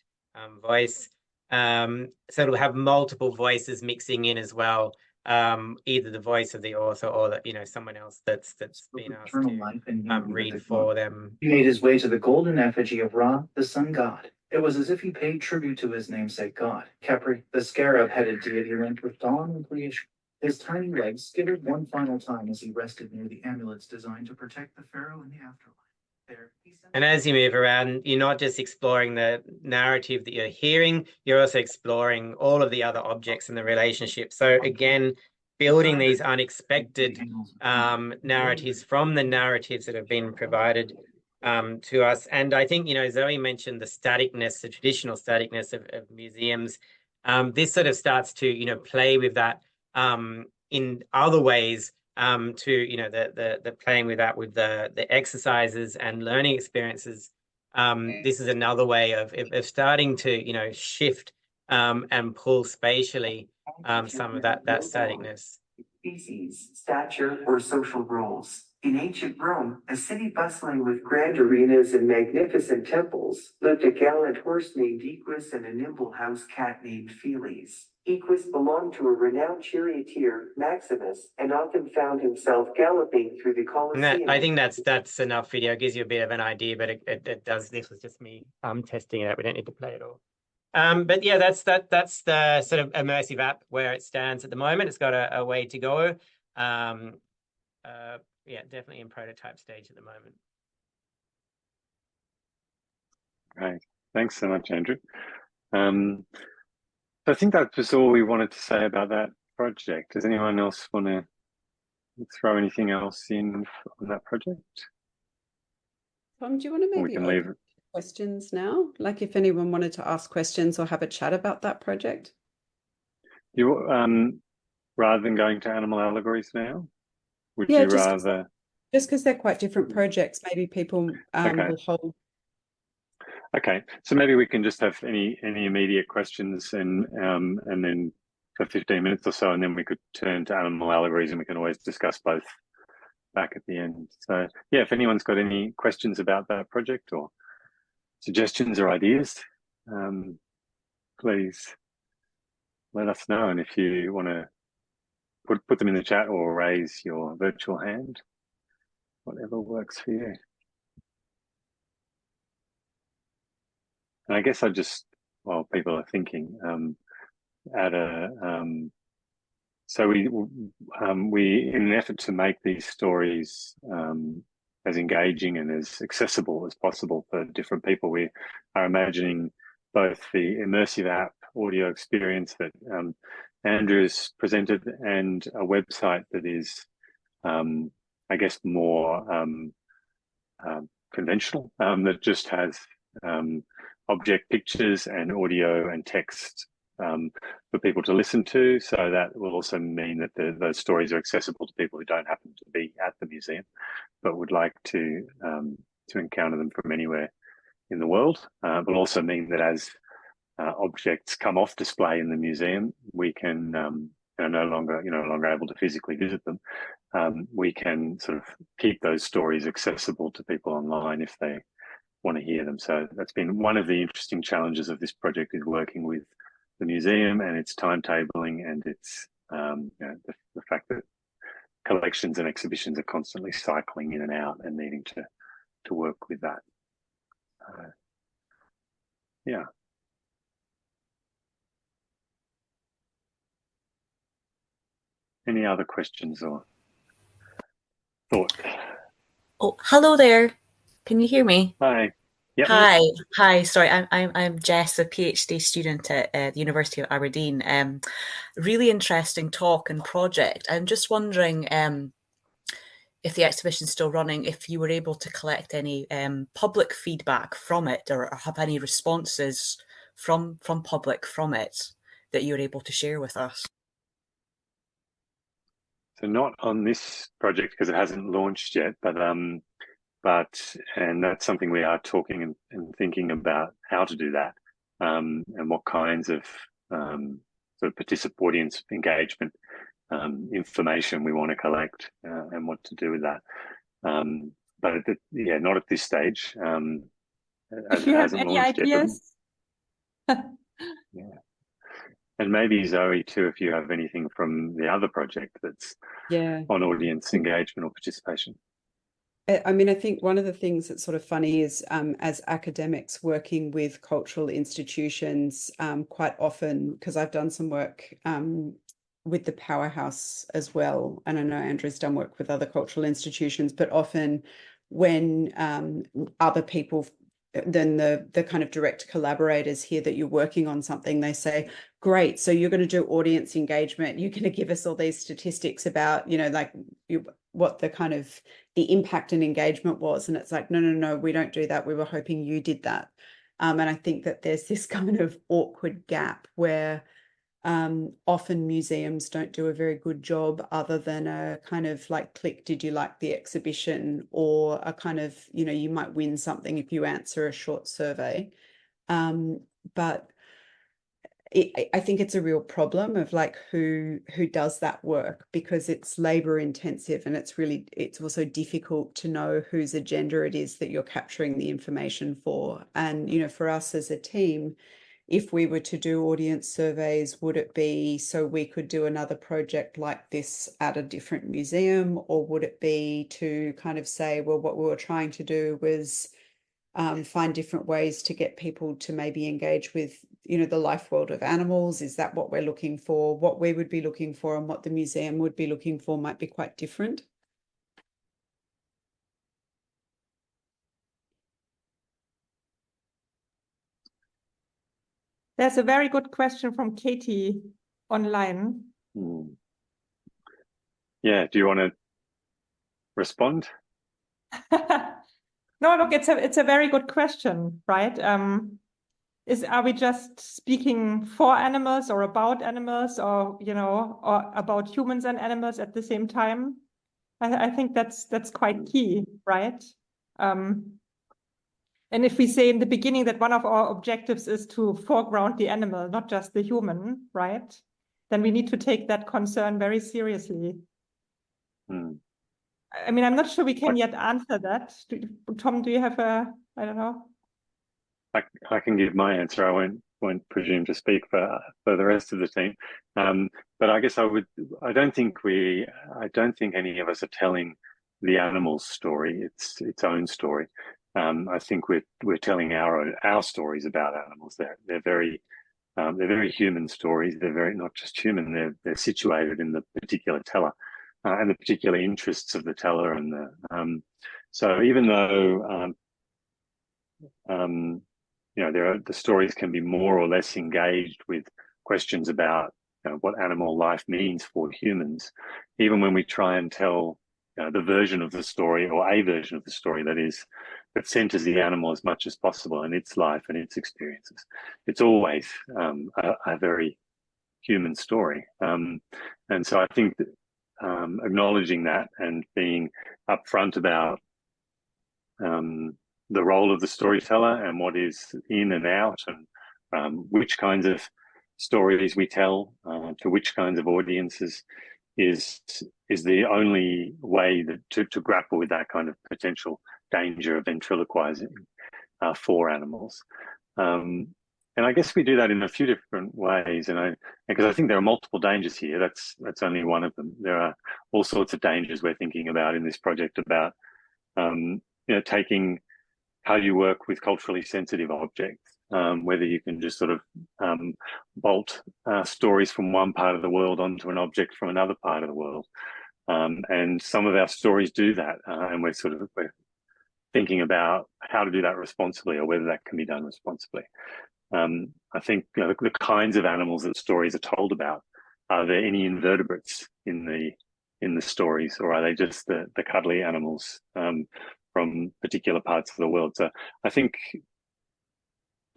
voice. So it'll have multiple voices mixing in as well, either the voice of the author or someone else that's been asked to read for them. He made his way to the golden effigy of Ra, the sun god. It was as if he paid tribute to his namesake god. Khepri, the scarab-headed deity linked with dawn and creation. His tiny legs skittered one final time as he rested near the amulets designed to protect the pharaoh in the afterlife. And as you move around, you're not just exploring the narrative that you're hearing, you're also exploring all of the other objects and the relationship. So again, building these unexpected narratives from the narratives that have been provided to us. And I think, Zoe mentioned the staticness, the traditional staticness of museums. This sort of starts to, play with that in other ways to, the playing with that with the exercises and learning experiences. This is another way of starting to, shift and pull spatially some of that staticness. species, stature, or social roles. In ancient Rome, a city bustling with grand arenas and magnificent temples, lived a gallant horse named Equus and a nimble house cat named Feles. Equus belonged to a renowned charioteer, Maximus, and often found himself galloping through the Colosseum. I think that's enough video. It gives you a bit of an idea, but it does. This was just me testing it out. We don't need to play it all. But yeah, that's the sort of immersive app where it stands at the moment. It's got a way to go. Yeah, definitely in prototype stage at the moment. Great. Thanks so much, Andrew. I think that was all we wanted to say about that project. Does anyone else want to throw anything else in on that project? Tom, do you want to maybe open questions now? Like if anyone wanted to ask questions or have a chat about that project? You rather than going to animal allegories now, would you rather? Just because they're quite different projects, maybe people will hold. Okay, so maybe we can just have any immediate questions and then for 15 minutes or so, and then we could turn to animal allegories, and we can always discuss both back at the end. So yeah, if anyone's got any questions about that project or suggestions or ideas, please let us know. And if you want to put them in the chat or raise your virtual hand, whatever works for you. And I guess I just, while people are thinking, so we in an effort to make these stories as engaging and as accessible as possible for different people, we are imagining both the immersive app audio experience that Andrew's presented and a website that is, I guess, more conventional, that just has object pictures and audio and text for people to listen to. So that will also mean that those stories are accessible to people who don't happen to be at the museum, but would like to encounter them from anywhere in the world. But also mean that as objects come off display in the museum, we can no longer able to physically visit them. We can sort of keep those stories accessible to people online if they want to hear them. So that's been one of the interesting challenges of this project, is working with the museum and its timetabling and its the fact that collections and exhibitions are constantly cycling in and out and needing to work with that. Yeah. Any other questions or thought? Oh, hello there. Can you hear me? Hi. Yep. Hi. Sorry, I'm Jess, a PhD student at the University of Aberdeen. Really interesting talk and project. I'm just wondering if the exhibition's still running, if you were able to collect any public feedback from it, or have any responses from public from it that you were able to share with us. So not on this project because it hasn't launched yet, but and that's something we are talking and thinking about how to do that, and what kinds of sort of audience engagement information we want to collect and what to do with that. But not at this stage. If you have any ideas. Yeah. And maybe Zoe too, if you have anything from the other project that's on audience engagement or participation. I mean, I think one of the things that's sort of funny is as academics working with cultural institutions, quite often, because I've done some work with the Powerhouse as well, and I know Andrew's done work with other cultural institutions, but often when other people, then the kind of direct collaborators hear that you're working on something, they say, great, so you're going to do audience engagement, you're going to give us all these statistics about, what the kind of the impact and engagement was. And it's like, no, we don't do that. We were hoping you did that. And I think that there's this kind of awkward gap where often museums don't do a very good job, other than a kind of like click, did you like the exhibition, or a kind of, you might win something if you answer a short survey. But I think it's a real problem of like who does that work, because it's labor intensive, and it's also difficult to know whose agenda it is that you're capturing the information for. And, you know, for us as a team, if we were to do audience surveys, would it be so we could do another project like this at a different museum, or would it be to kind of say, well, what we were trying to do was find different ways to get people to maybe engage with, you know, the life world of animals? Is that what we're looking for? What we would be looking for and what the museum would be looking for might be quite different. There's a very good question from Katie online. Yeah, do you want to respond? No, look, it's a very good question, right? Are we just speaking for animals or about animals, or, you know, or about humans and animals at the same time? I think that's quite key, right? And if we say in the beginning that one of our objectives is to foreground the animal, not just the human, right? Then we need to take that concern very seriously. I mean, I'm not sure we can yet answer that. Tom, do you have I don't know. I can give my answer. I won't presume to speak for the rest of the team. But I guess I don't think any of us are telling the animal's story, its own story. I think we're telling our stories about animals. They're very human stories. They're very not just human. They're situated in the particular teller and the particular interests of the teller, and so even though you know, the stories can be more or less engaged with questions about, you know, what animal life means for humans. Even when we try and tell the version of the story, or a version of the story that centers the animal as much as possible and its life and its experiences, it's always a very human story. And so I think that, acknowledging that and being upfront about the role of the storyteller and what is in and out, and which kinds of stories we tell to which kinds of audiences is the only way to grapple with that kind of potential danger of ventriloquizing for animals. And I guess we do that in a few different ways, because I think there are multiple dangers here. That's only one of them. There are all sorts of dangers we're thinking about in this project about you know, taking how you work with culturally sensitive objects, whether you can just sort of bolt stories from one part of the world onto an object from another part of the world. And some of our stories do that, and we're thinking about how to do that responsibly, or whether that can be done responsibly. I think, you know, the kinds of animals that stories are told about, are there any invertebrates in the stories, or are they just the cuddly animals from particular parts of the world? So I think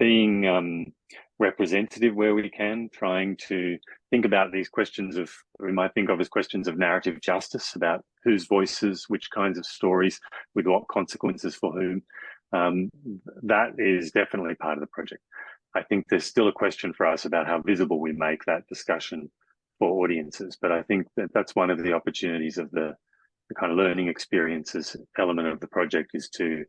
being representative where we can, trying to think about these questions of, we might think of as questions of narrative justice, about whose voices, which kinds of stories, with what consequences for whom, that is definitely part of the project. I think there's still a question for us about how visible we make that discussion for audiences, but I think that's one of the opportunities of the kind of learning experiences element of the project, is to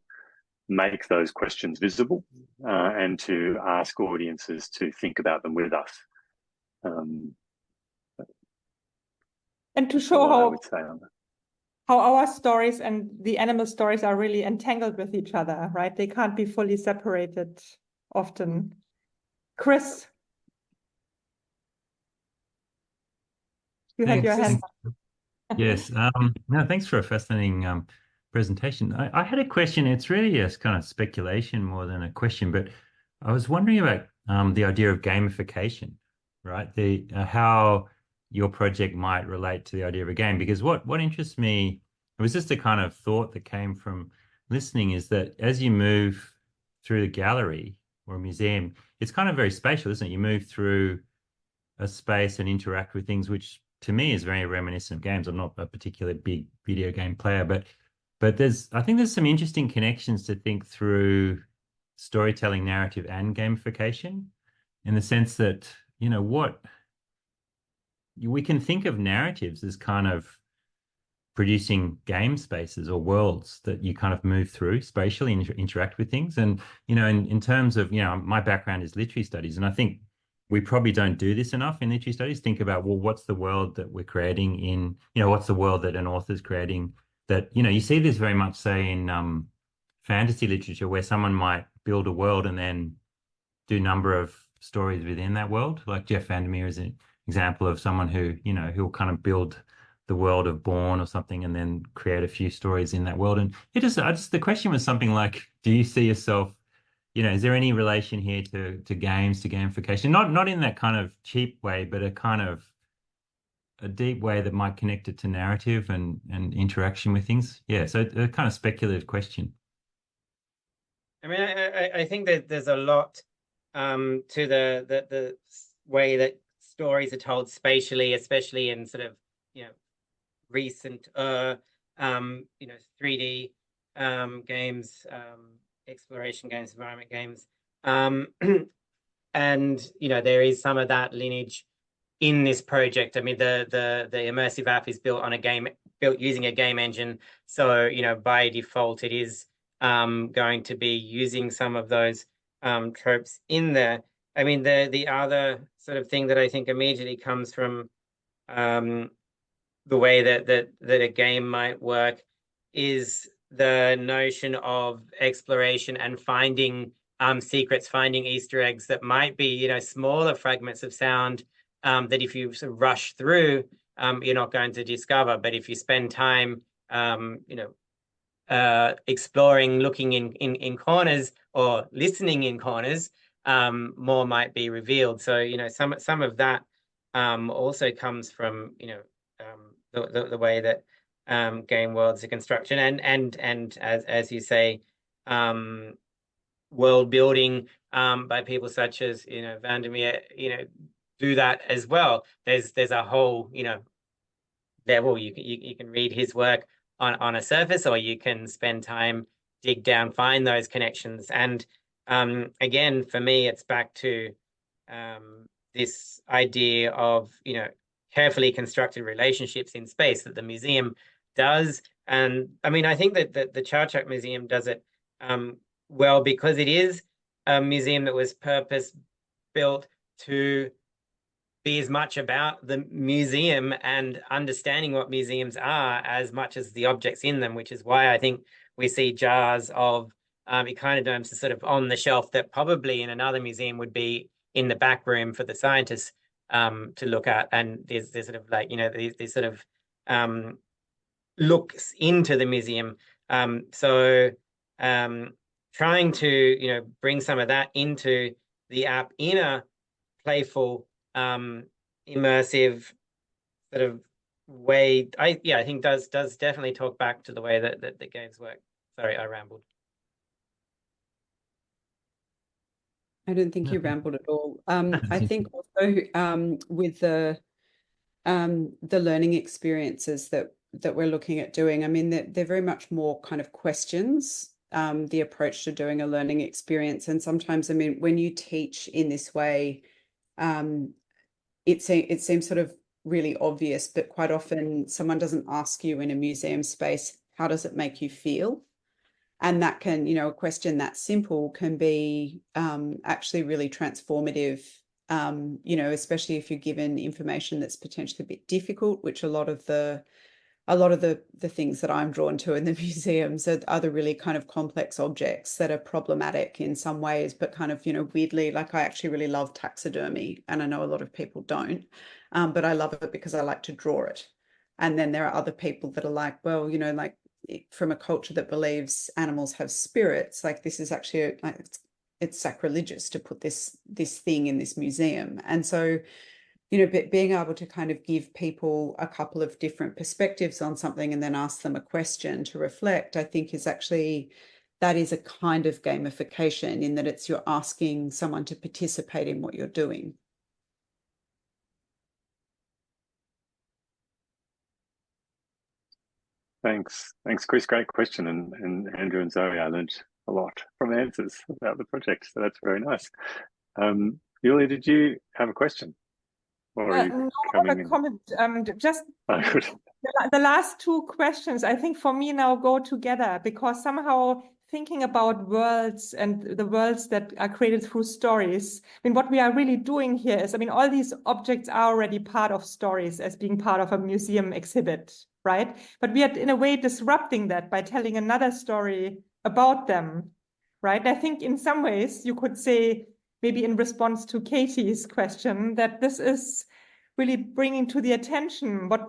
make those questions visible and to ask audiences to think about them with us. And to show how our stories and the animal stories are really entangled with each other, right? They can't be fully separated often. Chris, you had your hand up. Yes. No, thanks for a fascinating presentation. I had a question. It's really a kind of speculation more than a question, but I was wondering about the idea of gamification, right? How your project might relate to the idea of a game. Because what interests me, it was just a kind of thought that came from listening, is that as you move through the gallery or a museum, it's kind of very spatial, isn't it? You move through a space and interact with things, which to me is very reminiscent of games. I'm not a particularly big video game player, but I think there's some interesting connections to think through storytelling, narrative, and gamification, in the sense that you know, what we can think of narratives as kind of producing game spaces or worlds that you kind of move through spatially and interact with things. And, you know, in terms of, you know, my background is literary studies, and I think we probably don't do this enough in literary studies. Think about, well, what's the world that we're creating in, you know, what's the world that an author's creating that, you know, you see this very much, say, in fantasy literature, where someone might build a world and then do a number of stories within that world. Like Jeff Vandermeer is an example of someone who, you know, who'll kind of build the world of Bourne or something and then create a few stories in that world. And the question was something like, do you see yourself, you know, is there any relation here to games, to gamification? Not in that kind of cheap way, but a kind of a deep way that might connect it to narrative and interaction with things. Yeah, so a kind of speculative question. I mean, I think that there's a lot to the way that stories are told spatially, especially in sort of, you know, recent 3D games, exploration games, environment games, and you know, there is some of that lineage in this project. I mean, the immersive app is built using a game engine, so you know, by default it is going to be using some of those tropes in there. I mean, the other sort of thing that I think immediately comes from the way that a game might work is the notion of exploration and finding secrets, finding Easter eggs that might be, you know, smaller fragments of sound that if you sort of rush through, you're not going to discover. But if you spend time, you know, exploring, looking in corners or listening in corners, more might be revealed. So, you know, some of that also comes from, you know, the way that game worlds are constructed, and as you say, world building by people such as, you know, Vandermeer, you know, do that as well. There's a whole, you know, level. You can read his work on a surface, or you can spend time, dig down, find those connections. And again, for me, it's back to this idea of, you know, carefully constructed relationships in space that the museum does. And I mean, I think that the Chau Chak Museum does it well, because it is a museum that was purpose built to be as much about the museum and understanding what museums are as much as the objects in them, which is why I think we see jars of echinoderms sort of on the shelf that probably in another museum would be in the back room for the scientists to look at. And there's sort of like, you know, these sort of looks into the museum. So trying to, you know, bring some of that into the app in a playful, immersive sort of way, I think does definitely talk back to the way that the games work. Sorry, I rambled. I don't think you rambled at all. I think also with the learning experiences that we're looking at doing, I mean, they're very much more kind of questions, the approach to doing a learning experience. And sometimes, I mean, when you teach in this way, it seems sort of really obvious, but quite often someone doesn't ask you in a museum space, how does it make you feel? And that can, you know, a question that simple can be actually really transformative, you know, especially if you're given information that's potentially a bit difficult, which a lot of the things that I'm drawn to in the museums are the really kind of complex objects that are problematic in some ways, but kind of, you know, weirdly, like I actually really love taxidermy, and I know a lot of people don't, but I love it because I like to draw it. And then there are other people that are like, well, you know, like from a culture that believes animals have spirits, like this is actually like it's sacrilegious to put this thing in this museum. And so, you know, being able to kind of give people a couple of different perspectives on something and then ask them a question to reflect, I think is actually, that is a kind of gamification, in that it's you're asking someone to participate in what you're doing. Thanks, Chris. Great question, and Andrew and Zoe, I learned a lot from answers about the project, so that's very nice. Julia, did you have a question? Or are you No, coming a in? comment. Just Oh, good. the last two questions, I think for me now go together, because somehow thinking about worlds and the worlds that are created through stories, I mean, what we are really doing here is, I mean, all these objects are already part of stories as being part of a museum exhibit, right? But we are in a way disrupting that by telling another story about them, right? I think in some ways you could say, maybe in response to Katie's question, that this is really bringing to the attention what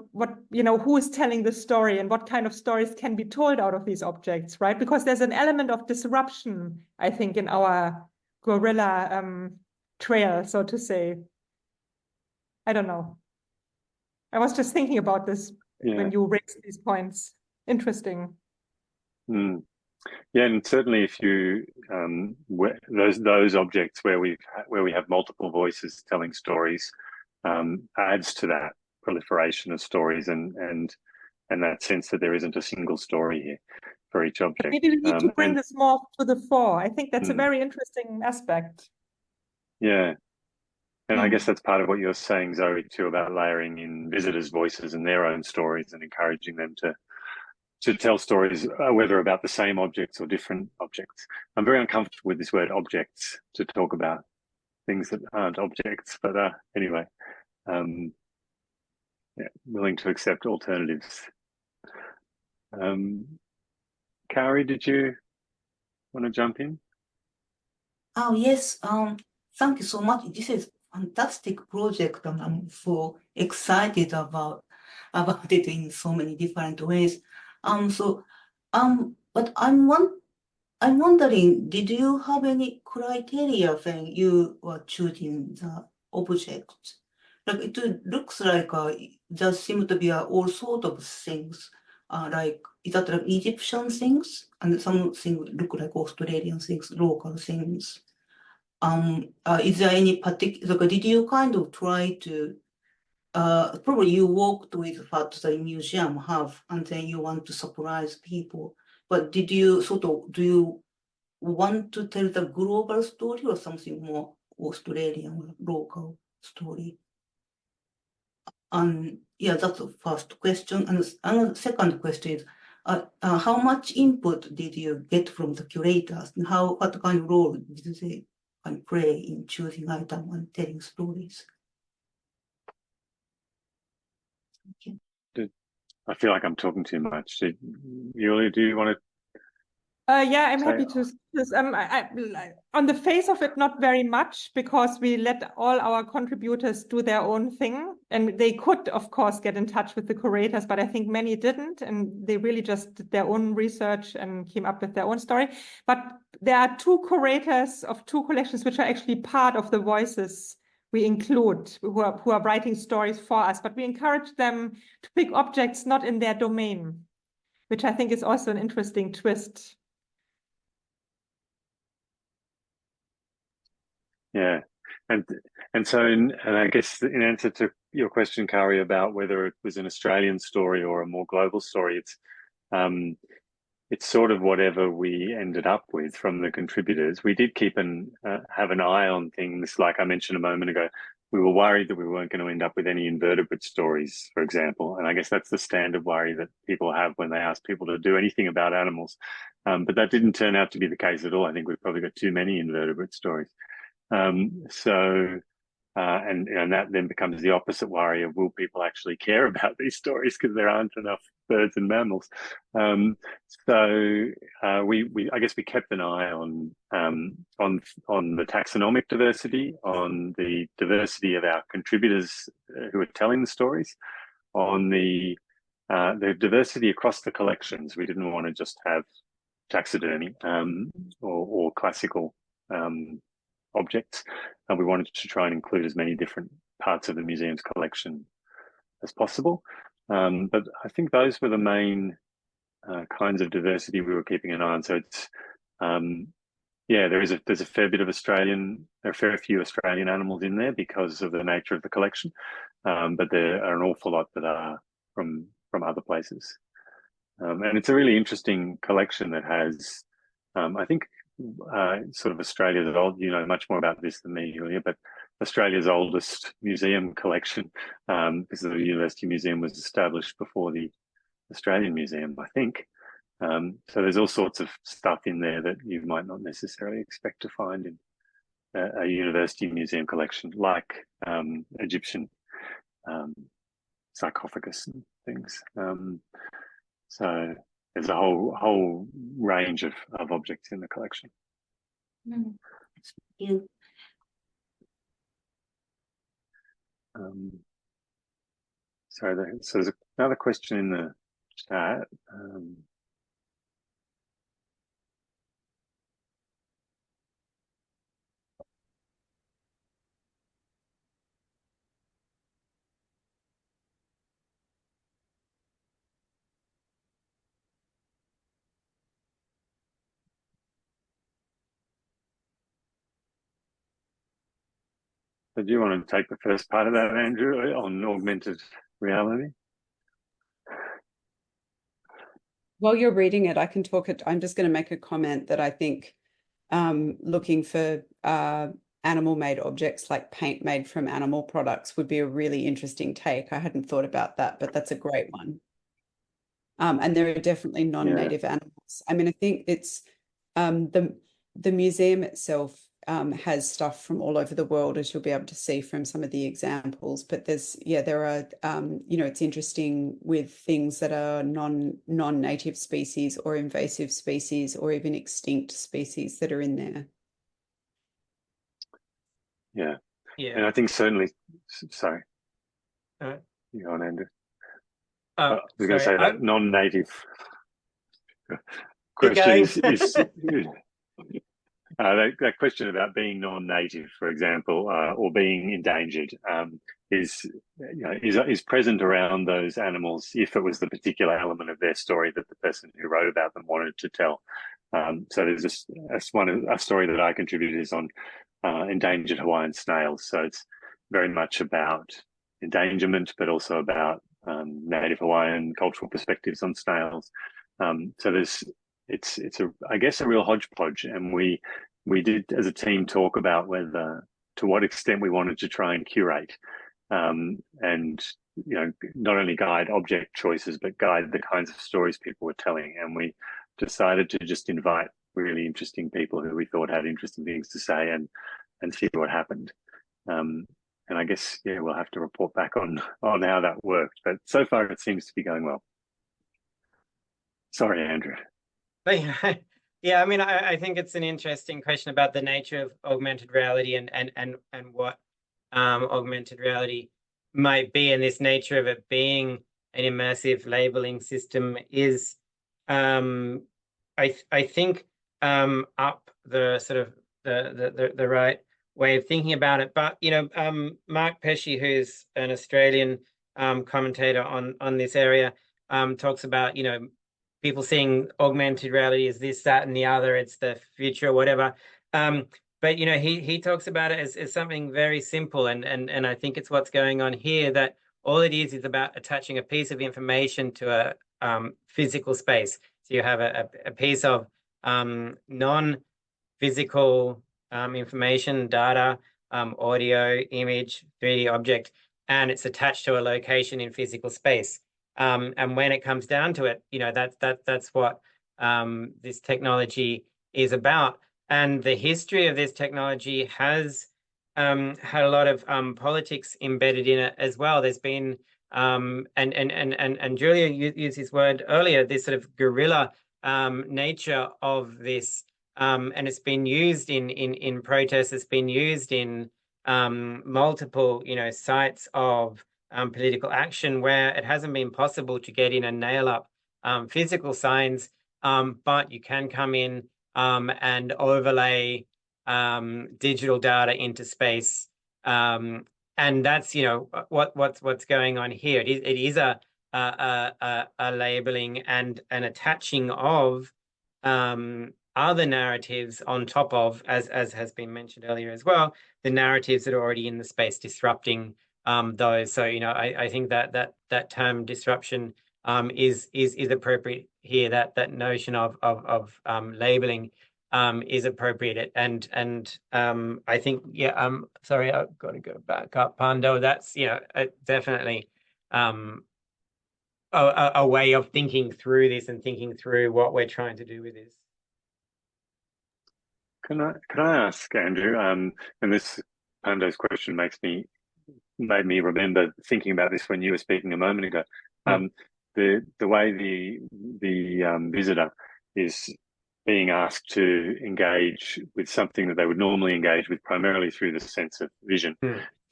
who is telling the story and what kind of stories can be told out of these objects, right? Because there's an element of disruption, I think, in our gorilla trail, so to say. I don't know. I was just thinking about this when you raised these points. Interesting. Mm. Yeah, and certainly if you those objects where we have multiple voices telling stories adds to that proliferation of stories and that sense that there isn't a single story here for each object. Maybe we need to bring this more to the fore. I think that's a very interesting aspect. Yeah. And I guess that's part of what you're saying, Zoe, too, about layering in visitors' voices and their own stories and encouraging them to tell stories, whether about the same objects or different objects. I'm very uncomfortable with this word objects to talk about things that aren't objects, but anyway, yeah, willing to accept alternatives. Kari, did you want to jump in? Oh, yes. Thank you so much. This is fantastic project, and I'm so excited about it in so many different ways. But I'm wondering, did you have any criteria when you were choosing the objects? Like it looks like there seem to be all sort of things. Like is that like Egyptian things, and some things look like Australian things, local things. Is there any particular? Like, did you kind of try to? Probably you worked with what the museum have, and then you want to surprise people. But did you do you want to tell the global story or something more Australian or local story? Yeah, that's the first question. And the second question is, how much input did you get from the curators? And what kind of role did they play in choosing item and telling stories? Thank you. I feel like I'm talking too much. Julia, do you want to? Yeah, I'm happy to. On the face of it, not very much, because we let all our contributors do their own thing, and they could, of course, get in touch with the curators, but I think many didn't, and they really just did their own research and came up with their own story. But there are two curators of two collections which are actually part of the voices we include, who are writing stories for us, but we encourage them to pick objects not in their domain, which I think is also an interesting twist. Yeah, and so and I guess in answer to your question, Kari, about whether it was an Australian story or a more global story, it's sort of whatever we ended up with from the contributors. We did keep have an eye on things, like I mentioned a moment ago. We were worried that we weren't going to end up with any invertebrate stories, for example, and I guess that's the standard worry that people have when they ask people to do anything about animals. But that didn't turn out to be the case at all. I think we've probably got too many invertebrate stories. And that then becomes the opposite worry of, will people actually care about these stories because there aren't enough birds and mammals. So I guess we kept an eye on the taxonomic diversity, on the diversity of our contributors who are telling the stories, on the diversity across the collections. We didn't want to just have taxidermy or classical objects, and we wanted to try and include as many different parts of the museum's collection as possible. But I think those were the main kinds of diversity we were keeping an eye on. So it's there's a fair bit of there are a fair few Australian animals in there because of the nature of the collection, but there are an awful lot that are from other places. And it's a really interesting collection that has, I think, sort of Australia's old, you know much more about this than me, Julia, but Australia's oldest museum collection, because the University Museum was established before the Australian Museum, I think. So there's all sorts of stuff in there that you might not necessarily expect to find in a university museum collection, like Egyptian sarcophagus and things. So there's a whole range of objects in the collection. Thank you. So there's another question in the chat. So do you want to take the first part of that, Andrew, on augmented reality? While you're reading it, I can talk it. I'm just going to make a comment that I think looking for animal-made objects like paint made from animal products would be a really interesting take. I hadn't thought about that, but that's a great one. And there are definitely non-native animals. I mean, I think it's the museum itself has stuff from all over the world, as you'll be able to see from some of the examples. But there are, it's interesting with things that are non-native species or invasive species or even extinct species that are in there. Yeah. Yeah. And I think certainly, sorry. You go on, Andrew. I was going to say that non-native question is that question about being non-native, for example, or being endangered, is present around those animals if it was the particular element of their story that the person who wrote about them wanted to tell. So there's a story that I contributed is on endangered Hawaiian snails. So it's very much about endangerment, but also about Native Hawaiian cultural perspectives on snails. So it's I guess a real hodgepodge, and we did as a team talk about to what extent we wanted to try and curate and not only guide object choices but guide the kinds of stories people were telling. And we decided to just invite really interesting people who we thought had interesting things to say and see what happened. And I guess we'll have to report back on how that worked, but so far it seems to be going well. Sorry, Andrew. Yeah, I mean, I think it's an interesting question about the nature of augmented reality and what augmented reality might be, and this nature of it being an immersive labeling system is, I think, up the sort of the right way of thinking about it. But Mark Pesce, who's an Australian commentator on this area, talks about people seeing augmented reality as this, that, and the other. It's the future, or whatever. But he talks about it as something very simple, and I think it's what's going on here. That all it is about attaching a piece of information to a physical space. So you have a piece of non-physical information, data, audio, image, 3D object, and it's attached to a location in physical space. And when it comes down to it, that's what this technology is about. And the history of this technology has had a lot of politics embedded in it as well. There's been and Julia used this word earlier, this sort of guerrilla nature of this, and it's been used in protests. It's been used in multiple sites of political action where it hasn't been possible to get in and nail up physical signs, but you can come in and overlay digital data into space, and that's what's going on here. It is a labeling and an attaching of other narratives on top of, as has been mentioned earlier as well, the narratives that are already in the space, disrupting those. So I think that term disruption is appropriate here. That notion of labeling is appropriate. And I think, yeah, sorry, I've got to go back up, Pando. That's, you know, definitely a way of thinking through this and thinking through what we're trying to do with this. Can I ask Andrew? And this Pando's question made me remember thinking about this when you were speaking a moment ago. The way the visitor is being asked to engage with something that they would normally engage with primarily through the sense of vision,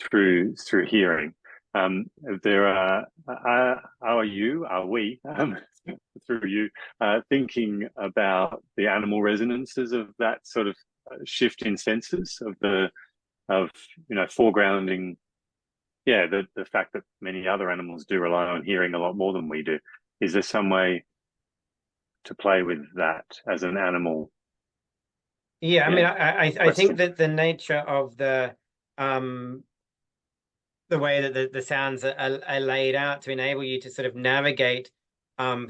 through hearing. Are we through you thinking about the animal resonances of that sort of shift in senses of foregrounding, the fact that many other animals do rely on hearing a lot more than we do? Is there some way to play with that as an animal? Yeah, I mean, I think that the nature of the way that the sounds are laid out to enable you to sort of navigate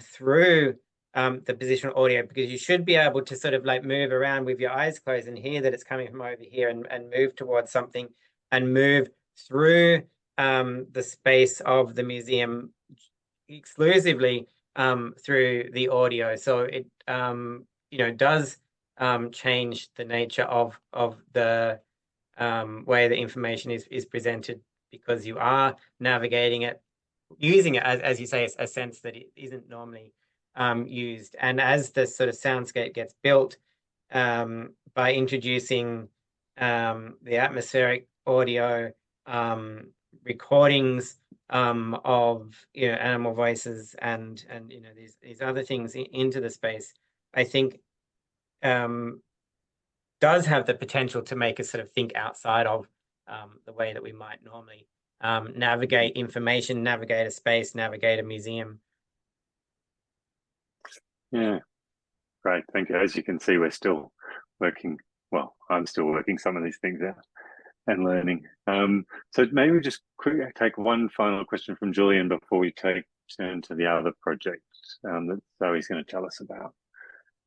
through the positional audio, because you should be able to sort of like move around with your eyes closed and hear that it's coming from over here, and move towards something and move through the space of the museum exclusively through the audio. So it does change the nature of the way the information is presented, because you are navigating it, using it as you say, a sense that it isn't normally used. And as the sort of soundscape gets built by introducing the atmospheric audio recordings of animal voices and these other things into the space, I think does have the potential to make us sort of think outside of the way that we might normally navigate information, navigate a space, navigate a museum. Yeah, great, thank you. As you can see, we're still working, well, I'm still working some of these things out and learning. So maybe we just quickly take one final question from Julian before we turn to the other project that Zoe's going to tell us about.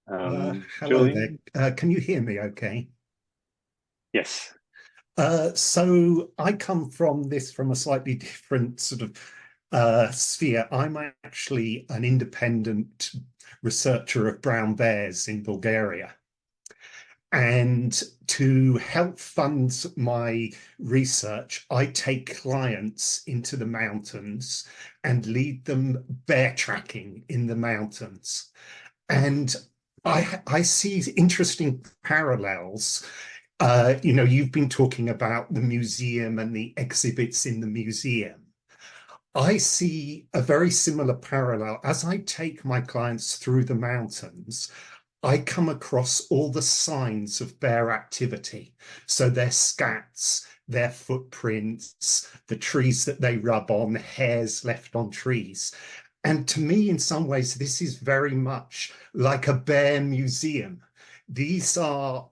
Hello Julian? there. Can you hear me okay? Yes. So I come from a slightly different sort of sphere. I'm actually an independent researcher of brown bears in Bulgaria. And to help fund my research, I take clients into the mountains and lead them bear tracking in the mountains. And I see interesting parallels. You've been talking about the museum and the exhibits in the museum. I see a very similar parallel. As I take my clients through the mountains, I come across all the signs of bear activity. So their scats, their footprints, the trees that they rub on, hairs left on trees. And to me, in some ways, this is very much like a bear museum. These are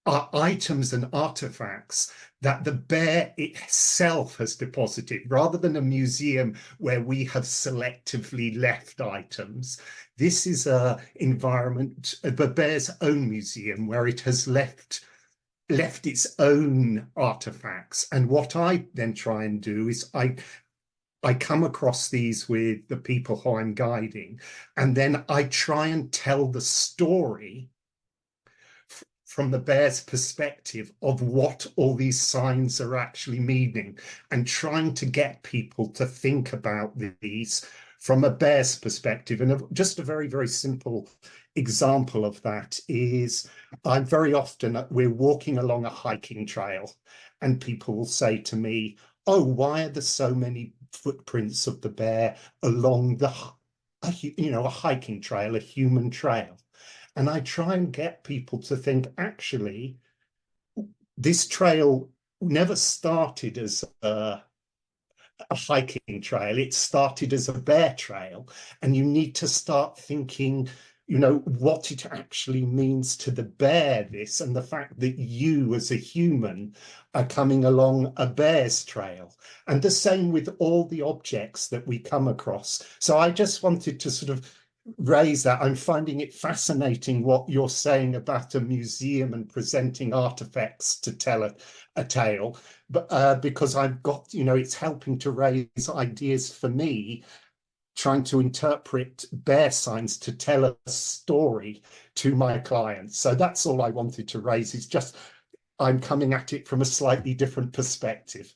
items and artifacts that the bear itself has deposited, rather than a museum where we have selectively left items. This is an environment, the bear's own museum, where it has left its own artifacts. And what I then try and do is I come across these with the people who I'm guiding, and then I try and tell the story from the bear's perspective of what all these signs are actually meaning, and trying to get people to think about these from a bear's perspective. And just a very, very simple example of that is very often we're walking along a hiking trail and people will say to me, oh, why are there so many footprints of the bear along a hiking trail, a human trail? And I try and get people to think, actually, this trail never started as a hiking trail. It started as a bear trail. And you need to start thinking, what it actually means to the bear, this, and the fact that you as a human are coming along a bear's trail. And the same with all the objects that we come across. So I just wanted to sort of raise that. I'm finding it fascinating what you're saying about a museum and presenting artifacts to tell a tale, but because I've got, it's helping to raise ideas for me, trying to interpret bear signs to tell a story to my clients. So that's all I wanted to raise, is just I'm coming at it from a slightly different perspective.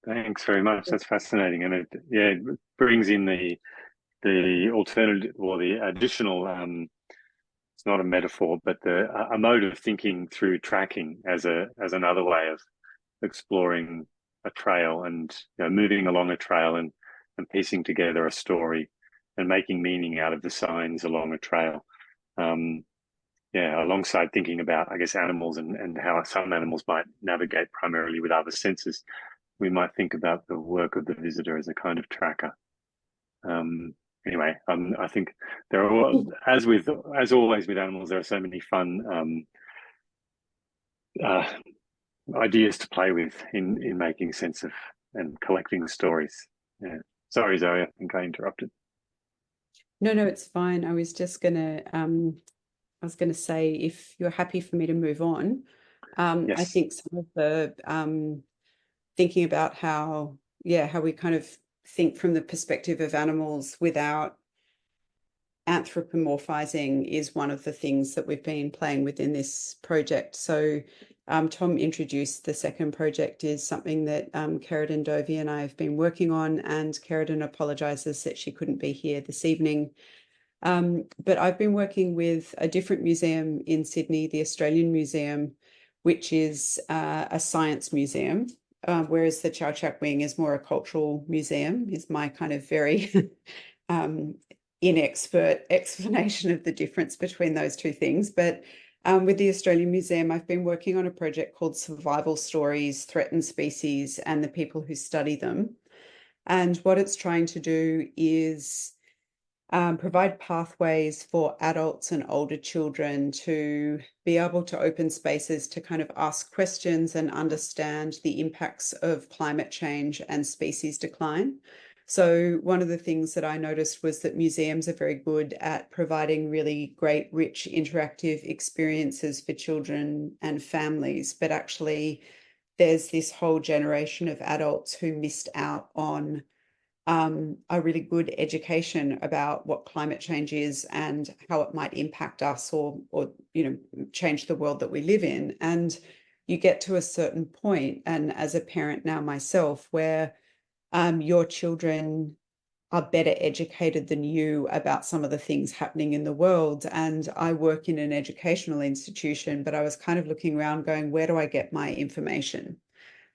Thanks very much. That's fascinating, and it brings in the alternative or the additional. It's not a metaphor, but a mode of thinking through tracking as another way of exploring a trail, and moving along a trail and piecing together a story and making meaning out of the signs along a trail. Alongside thinking about, I guess, animals and how some animals might navigate primarily with other senses, we might think about the work of the visitor as a kind of tracker. Anyway, I think there are, as always with animals, there are so many fun ideas to play with in making sense of and collecting stories. Yeah. Sorry, Zoe, I think I interrupted. No, it's fine. I was gonna say, if you're happy for me to move on, Yes. I think some of the thinking about how we kind of think from the perspective of animals without anthropomorphizing is one of the things that we've been playing with in this project. So Tom introduced the second project is something that Keratin Dovey and I have been working on, and Keratin apologizes that she couldn't be here this evening. But I've been working with a different museum in Sydney, the Australian Museum, which is a science museum, whereas the Chau Chak Wing is more a cultural museum, is my kind of very inexpert explanation of the difference between those two things. But with the Australian Museum, I've been working on a project called Survival Stories, Threatened Species, and the People Who Study Them. And what it's trying to do is provide pathways for adults and older children to be able to open spaces to kind of ask questions and understand the impacts of climate change and species decline. So one of the things that I noticed was that museums are very good at providing really great, rich, interactive experiences for children and families, but actually there's this whole generation of adults who missed out on a really good education about what climate change is and how it might impact us or change the world that we live in. And you get to a certain point, and as a parent now myself, where your children are better educated than you about some of the things happening in the world. And I work in an educational institution, but I was kind of looking around going, where do I get my information?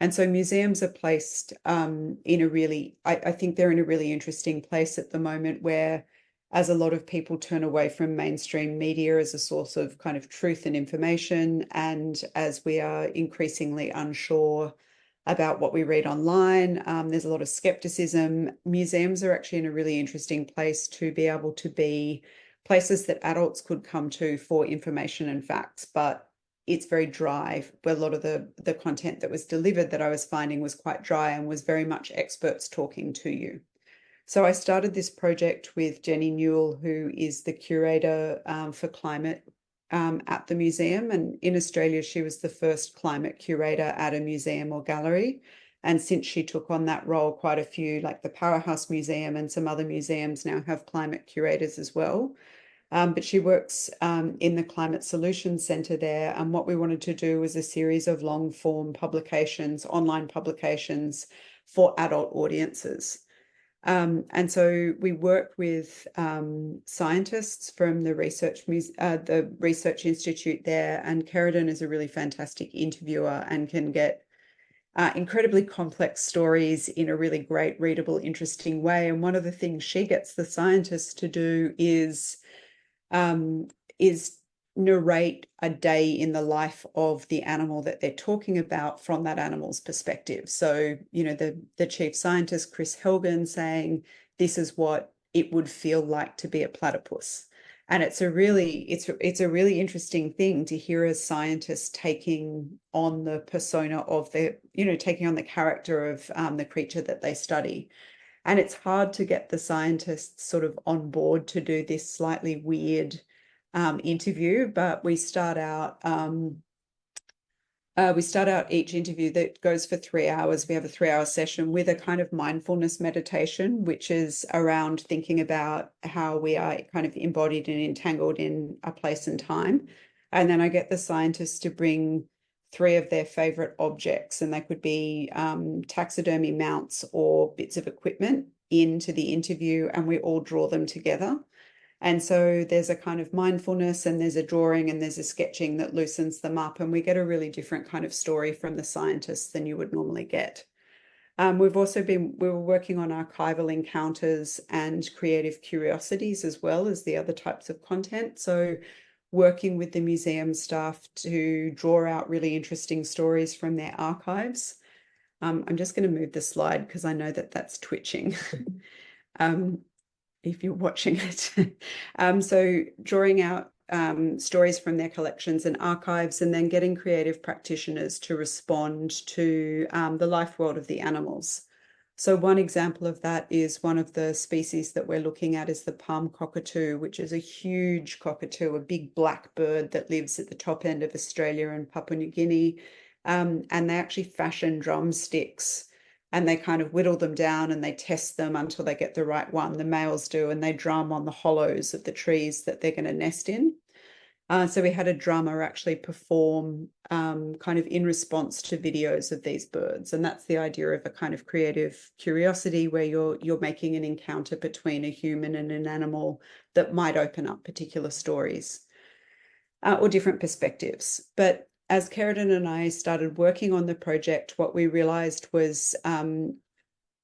And so museums are placed in a really, I think they're in a really interesting place at the moment, where as a lot of people turn away from mainstream media as a source of kind of truth and information, and as we are increasingly unsure about what we read online, there's a lot of skepticism. Museums are actually in a really interesting place to be able to be places that adults could come to for information and facts, but it's very dry. But a lot of the content that was delivered that I was finding was quite dry and was very much experts talking to you. So I started this project with Jenny Newell, who is the curator for climate at the museum. And in Australia, she was the first climate curator at a museum or gallery. And since she took on that role, quite a few, like the Powerhouse Museum and some other museums, now have climate curators as well. But she works in the Climate Solutions Centre there. And what we wanted to do was a series of long form publications, online publications for adult audiences. And so we work with scientists from the research institute there. And Keratin is a really fantastic interviewer and can get incredibly complex stories in a really great, readable, interesting way. And one of the things she gets the scientists to do is narrate a day in the life of the animal that they're talking about from that animal's perspective. So, the chief scientist, Chris Helgen, saying, this is what it would feel like to be a platypus. And it's a really interesting thing to hear a scientist taking on the persona of taking on the character of the creature that they study. And it's hard to get the scientists sort of on board to do this slightly weird interview, but we start out each interview that goes for 3 hours. We have a 3-hour session with a kind of mindfulness meditation, which is around thinking about how we are kind of embodied and entangled in a place and time. And then I get the scientists to bring 3 of their favorite objects, and they could be taxidermy mounts or bits of equipment into the interview, and we all draw them together. And so there's a kind of mindfulness, and there's a drawing, and there's a sketching that loosens them up, and we get a really different kind of story from the scientists than you would normally get. We were working on archival encounters and creative curiosities as well as the other types of content. So working with the museum staff to draw out really interesting stories from their archives. I'm just going to move the slide because I know that that's twitching. If you're watching it. So drawing out stories from their collections and archives, and then getting creative practitioners to respond to the life world of the animals. So one example of that is one of the species that we're looking at is the palm cockatoo, which is a huge cockatoo, a big black bird that lives at the top end of Australia and Papua New Guinea. And they actually fashion drumsticks, and they kind of whittle them down and they test them until they get the right one. The males do, and they drum on the hollows of the trees that they're going to nest in. So we had a drummer actually perform kind of in response to videos of these birds. And that's the idea of a kind of creative curiosity where you're making an encounter between a human and an animal that might open up particular stories or different perspectives. But as Kerridan and I started working on the project, what we realized was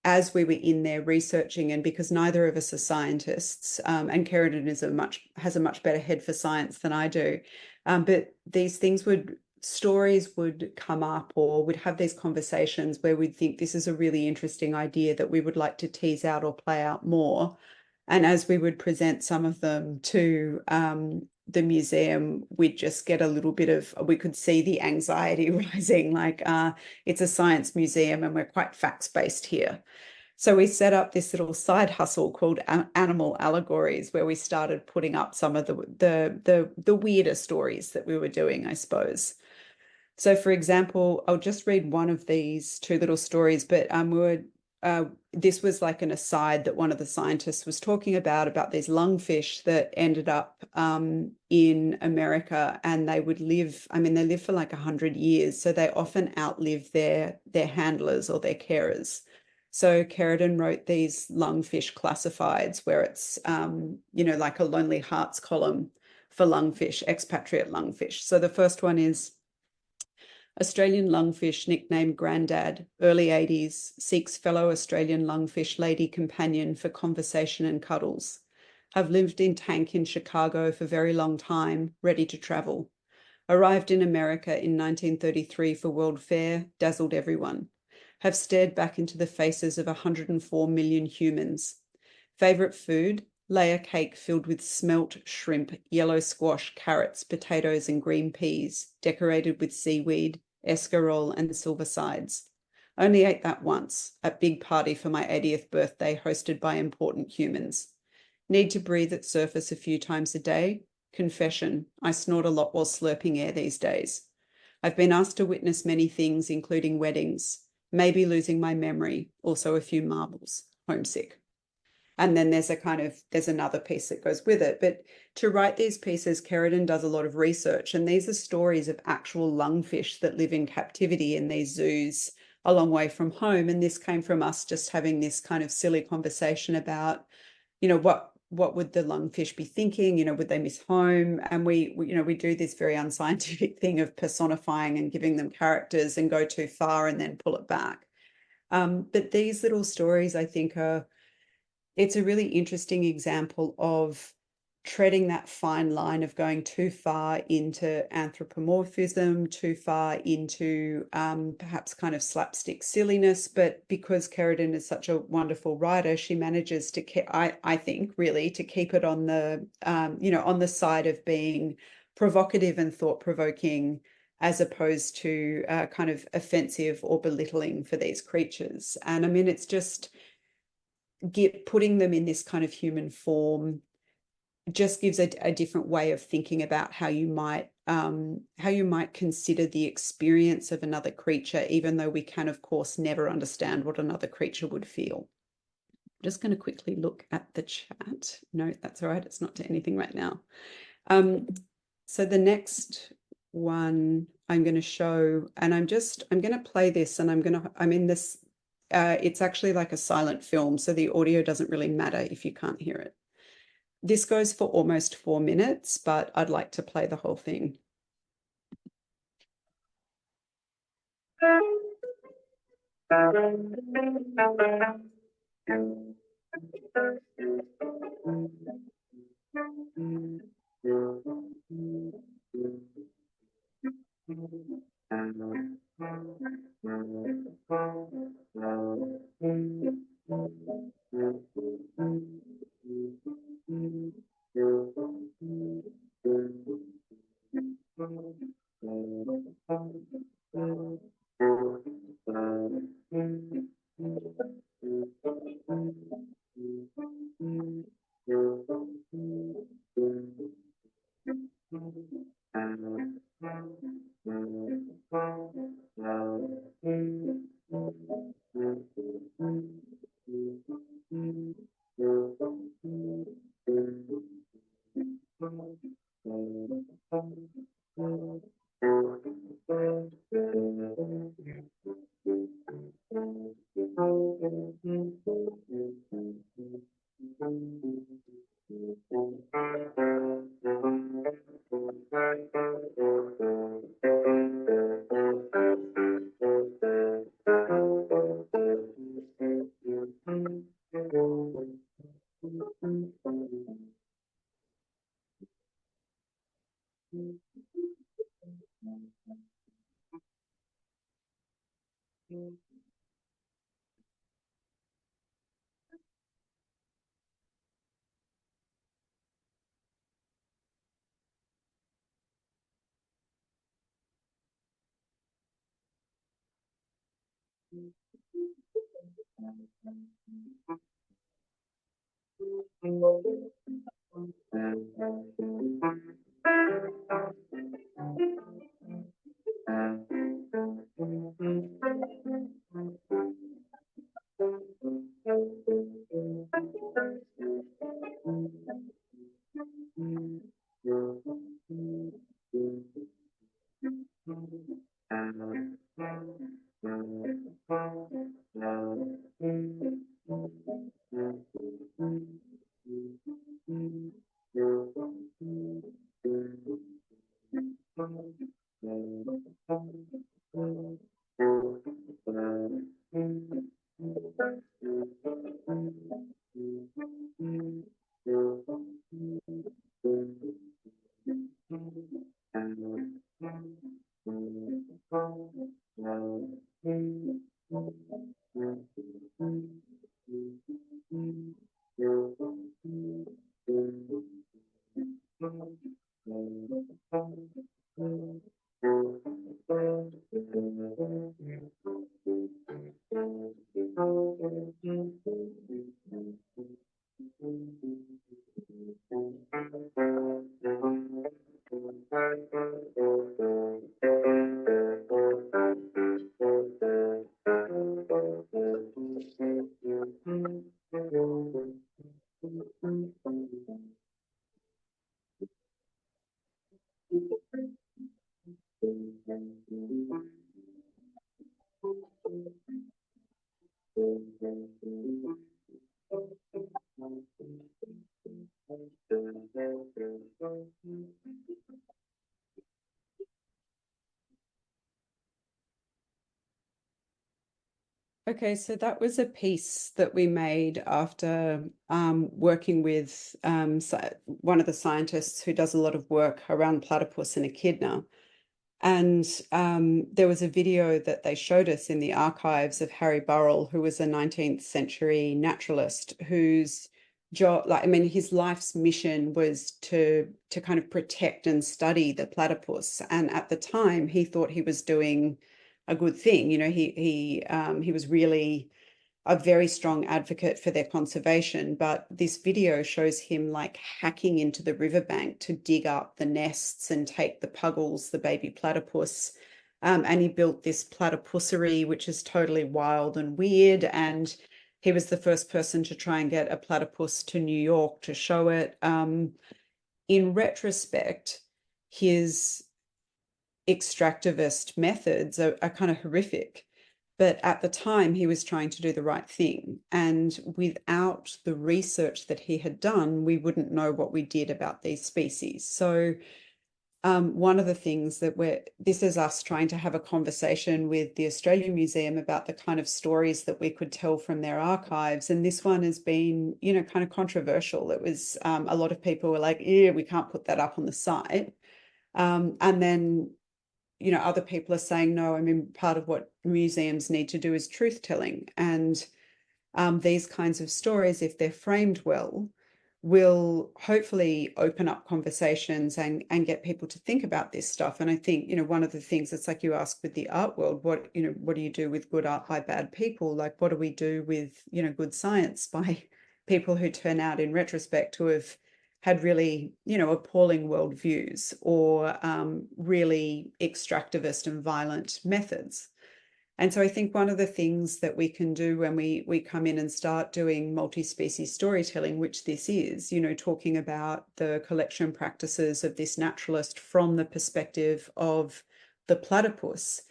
as we were in there researching, and because neither of us are scientists, and Kerridan has a much better head for science than I do, but these stories would come up, or we'd have these conversations where we'd think this is a really interesting idea that we would like to tease out or play out more. And as we would present some of them to the museum, we'd just get a little bit of, we could see the anxiety rising, like it's a science museum and we're quite facts-based here. So we set up this little side hustle called Animal Allegories, where we started putting up some of the weirder stories that we were doing, I suppose. So for example, I'll just read one of these 2 little stories, but this was like an aside that one of the scientists was talking about these lungfish that ended up in America, and they would live, they live for like 100 years. So they often outlive their handlers or their carers. So Kerridan wrote these lungfish classifieds where it's, like a Lonely Hearts column for lungfish, expatriate lungfish. So the first one is Australian lungfish nicknamed Grandad, early 80s, seeks fellow Australian lungfish lady companion for conversation and cuddles. Have lived in tank in Chicago for very long time, ready to travel. Arrived in America in 1933 for World Fair, dazzled everyone. Have stared back into the faces of 104 million humans. Favorite food? Layer cake filled with smelt shrimp, yellow squash, carrots, potatoes, and green peas, decorated with seaweed, escarole, and silver sides. Only ate that once, at big party for my 80th birthday hosted by important humans. Need to breathe at surface a few times a day? Confession, I snort a lot while slurping air these days. I've been asked to witness many things, including weddings, maybe losing my memory, also a few marbles, homesick. And then there's another piece that goes with it. But to write these pieces, Kerridan does a lot of research, and these are stories of actual lungfish that live in captivity in these zoos a long way from home. And this came from us just having this kind of silly conversation about, what would the lungfish be thinking? Would they miss home? And we do this very unscientific thing of personifying and giving them characters and go too far and then pull it back. But these little stories, I think, it's a really interesting example of treading that fine line of going too far into anthropomorphism, too far into perhaps kind of slapstick silliness. But because Keridin is such a wonderful writer, she manages to I think really to keep it on the on the side of being provocative and thought-provoking, as opposed to kind of offensive or belittling for these creatures. And I mean, it's just putting them in this kind of human form just gives a different way of thinking about how you might consider the experience of another creature, even though we can, of course, never understand what another creature would feel. I'm just going to quickly look at the chat. No, that's all right. It's not to anything right now. So the next one I'm going to show, and I'm going to play this, and I'm in this. It's actually like a silent film, so the audio doesn't really matter if you can't hear it. This goes for almost 4 minutes, but I'd like to play the whole thing. Okay, so that was a piece that we made after working with one of the scientists who does a lot of work around platypus and echidna. And there was a video that they showed us in the archives of Harry Burrell, who was a 19th century naturalist whose job, like, I mean, his life's mission was to kind of protect and study the platypus. And at the time, he thought he was doing a good thing. You know, he was really a very strong advocate for their conservation, but this video shows him like hacking into the riverbank to dig up the nests and take the puggles, the baby platypus. And he built this platypussery, which is totally wild and weird. And he was the first person to try and get a platypus to New York to show it. In retrospect, his extractivist methods are kind of horrific. But at the time, he was trying to do the right thing. And without the research that he had done, we wouldn't know what we did about these species. So one of the things that this is us trying to have a conversation with the Australian Museum about the kind of stories that we could tell from their archives. And this one has been, you know, kind of controversial. It was a lot of people were like, yeah, we can't put that up on the site. And then, you know, other people are saying, no, I mean, part of what museums need to do is truth telling. And these kinds of stories, if they're framed well, will hopefully open up conversations and get people to think about this stuff. And I think, you know, one of the things, it's like you ask with the art world, what do you do with good art by bad people? Like, what do we do with, you know, good science by people who turn out in retrospect to have had really, you know, appalling worldviews or really extractivist and violent methods. And so I think one of the things that we can do when we come in and start doing multi-species storytelling, which this is, you know, talking about the collection practices of this naturalist from the perspective of the platypus,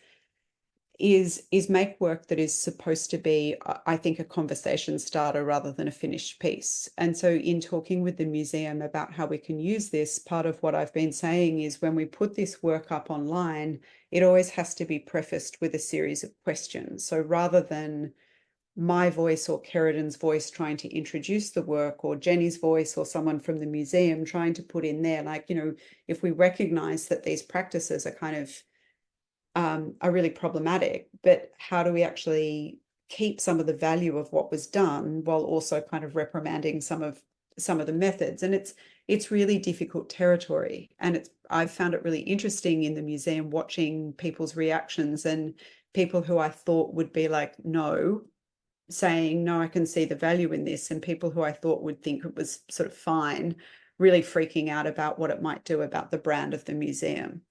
is make work that is supposed to be, I think, a conversation starter rather than a finished piece. And so in talking with the museum about how we can use this, part of what I've been saying is when we put this work up online, it always has to be prefaced with a series of questions. So rather than my voice or Keridan's voice trying to introduce the work, or Jenny's voice or someone from the museum trying to put in there, like, you know, if we recognize that these practices are kind of are really problematic, but how do we actually keep some of the value of what was done while also kind of reprimanding some of the methods? And it's really difficult territory. And I've found it really interesting in the museum watching people's reactions, and people who I thought would be like, no, saying, no, I can see the value in this, and people who I thought would think it was sort of fine, really freaking out about what it might do about the brand of the museum.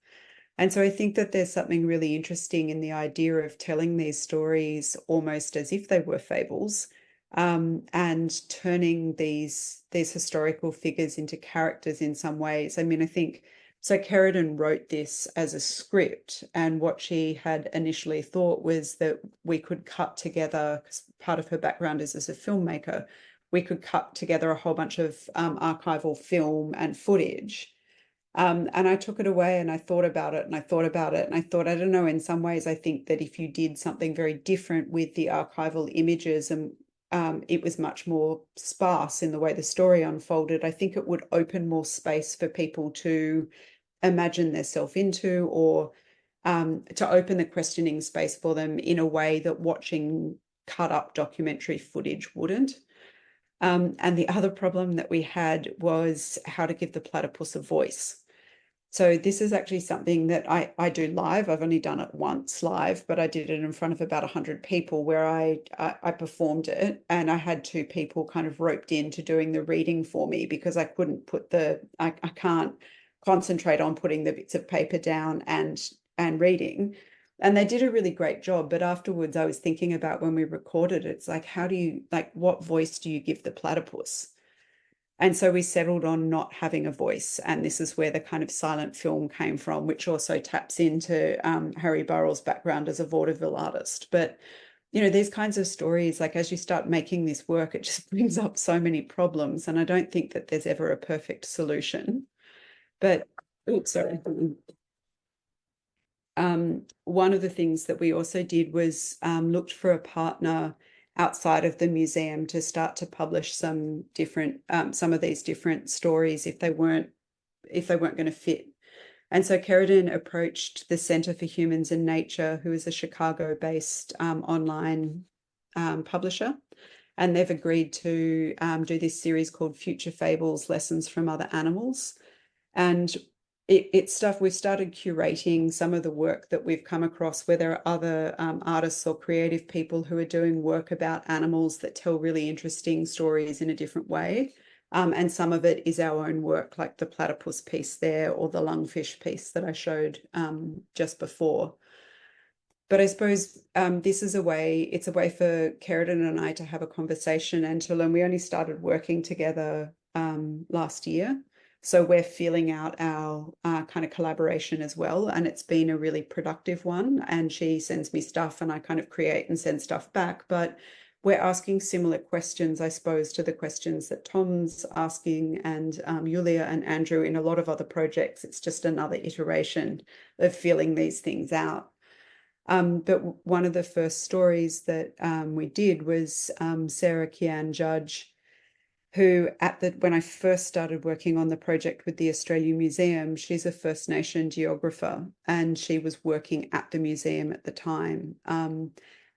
And so I think that there's something really interesting in the idea of telling these stories almost as if they were fables, and turning these historical figures into characters in some ways. I mean, I think, so Keridan wrote this as a script, and what she had initially thought was that we could cut together, because part of her background is as a filmmaker, we could cut together a whole bunch of archival film and footage. And I took it away and I thought about it and I thought about it and I thought, I don't know, in some ways, I think that if you did something very different with the archival images and it was much more sparse in the way the story unfolded, I think it would open more space for people to imagine themselves into, or to open the questioning space for them in a way that watching cut up documentary footage wouldn't. And the other problem that we had was how to give the platypus a voice. So this is actually something that I do live. I've only done it once live, but I did it in front of about 100 people where I performed it, and I had 2 people kind of roped into doing the reading for me because I couldn't put I can't concentrate on putting the bits of paper down and reading. And they did a really great job. But afterwards, I was thinking about when we recorded it, it's like, how do you, like, what voice do you give the platypus? And so we settled on not having a voice. And this is where the kind of silent film came from, which also taps into Harry Burrell's background as a vaudeville artist. But, you know, these kinds of stories, like as you start making this work, it just brings up so many problems. And I don't think that there's ever a perfect solution. But, oops, sorry. one of the things that we also did was looked for a partner outside of the museum to start to publish some of these different stories if they weren't going to fit. And so Keratin approached the Center for Humans and Nature, who is a Chicago-based online publisher, and they've agreed to do this series called Future Fables: Lessons from Other Animals. And we've started curating some of the work that we've come across where there are other artists or creative people who are doing work about animals that tell really interesting stories in a different way. And some of it is our own work, like the platypus piece there or the lungfish piece that I showed just before. But I suppose it's a way for Keratin and I to have a conversation and to learn. We only started working together last year. So we're feeling out our kind of collaboration as well. And it's been a really productive one. And she sends me stuff and I kind of create and send stuff back. But we're asking similar questions, I suppose, to the questions that Tom's asking and Yulia and Andrew in a lot of other projects. It's just another iteration of feeling these things out. But one of the first stories that we did was Sarah Kian Judge, who when I first started working on the project with the Australian Museum, she's a First Nation geographer and she was working at the museum at the time.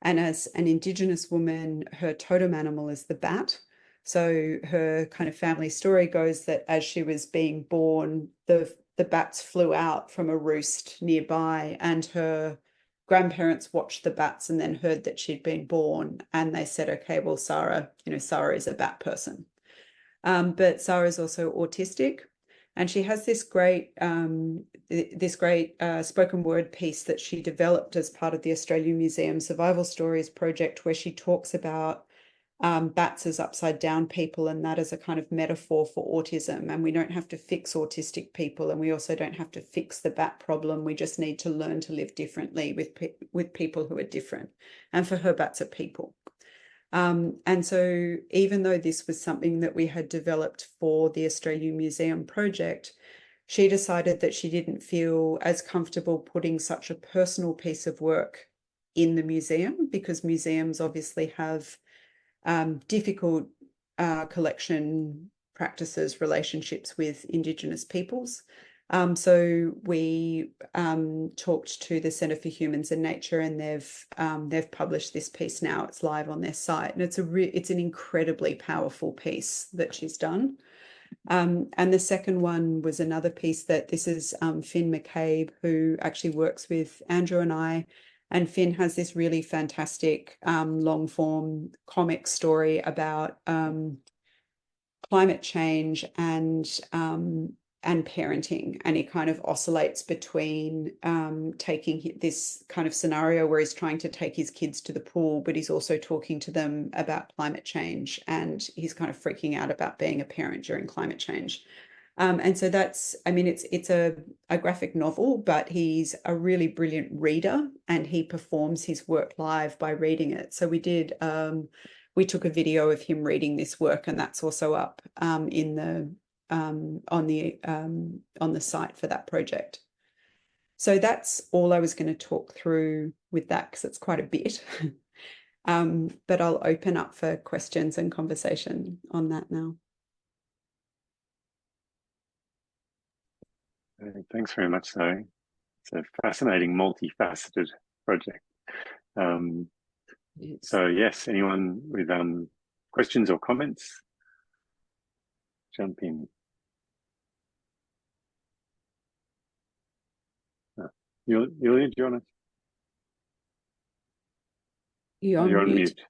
And as an Indigenous woman, her totem animal is the bat. So her kind of family story goes that as she was being born, the bats flew out from a roost nearby and her grandparents watched the bats and then heard that she'd been born and they said, okay, well, Sarah is a bat person. But Sarah's also autistic, and she has this great spoken word piece that she developed as part of the Australian Museum Survival Stories project, where she talks about bats as upside down people, and that is a kind of metaphor for autism. And we don't have to fix autistic people, and we also don't have to fix the bat problem. We just need to learn to live differently with people who are different. And for her, bats are people. And so even though this was something that we had developed for the Australian Museum project, she decided that she didn't feel as comfortable putting such a personal piece of work in the museum, because museums obviously have difficult collection practices, relationships with Indigenous peoples. So we talked to the Centre for Humans and Nature, and they've published this piece now. It's live on their site, and it's an incredibly powerful piece that she's done. And the second one was another piece this is Finn McCabe, who actually works with Andrew and I. And Finn has this really fantastic long form comic story about climate change and parenting, and he kind of oscillates between taking this kind of scenario where he's trying to take his kids to the pool, but he's also talking to them about climate change, and he's kind of freaking out about being a parent during climate change. And so it's a graphic novel, but he's a really brilliant reader, and he performs his work live by reading it. So we took a video of him reading this work, and that's also up on the site for that project. So that's all I was going to talk through with that, because it's quite a bit. But I'll open up for questions and conversation on that now. Thanks very much, Zoe. It's a fascinating, multifaceted project. So yes, anyone with questions or comments, jump in. Yulia, do you want to? You're on mute.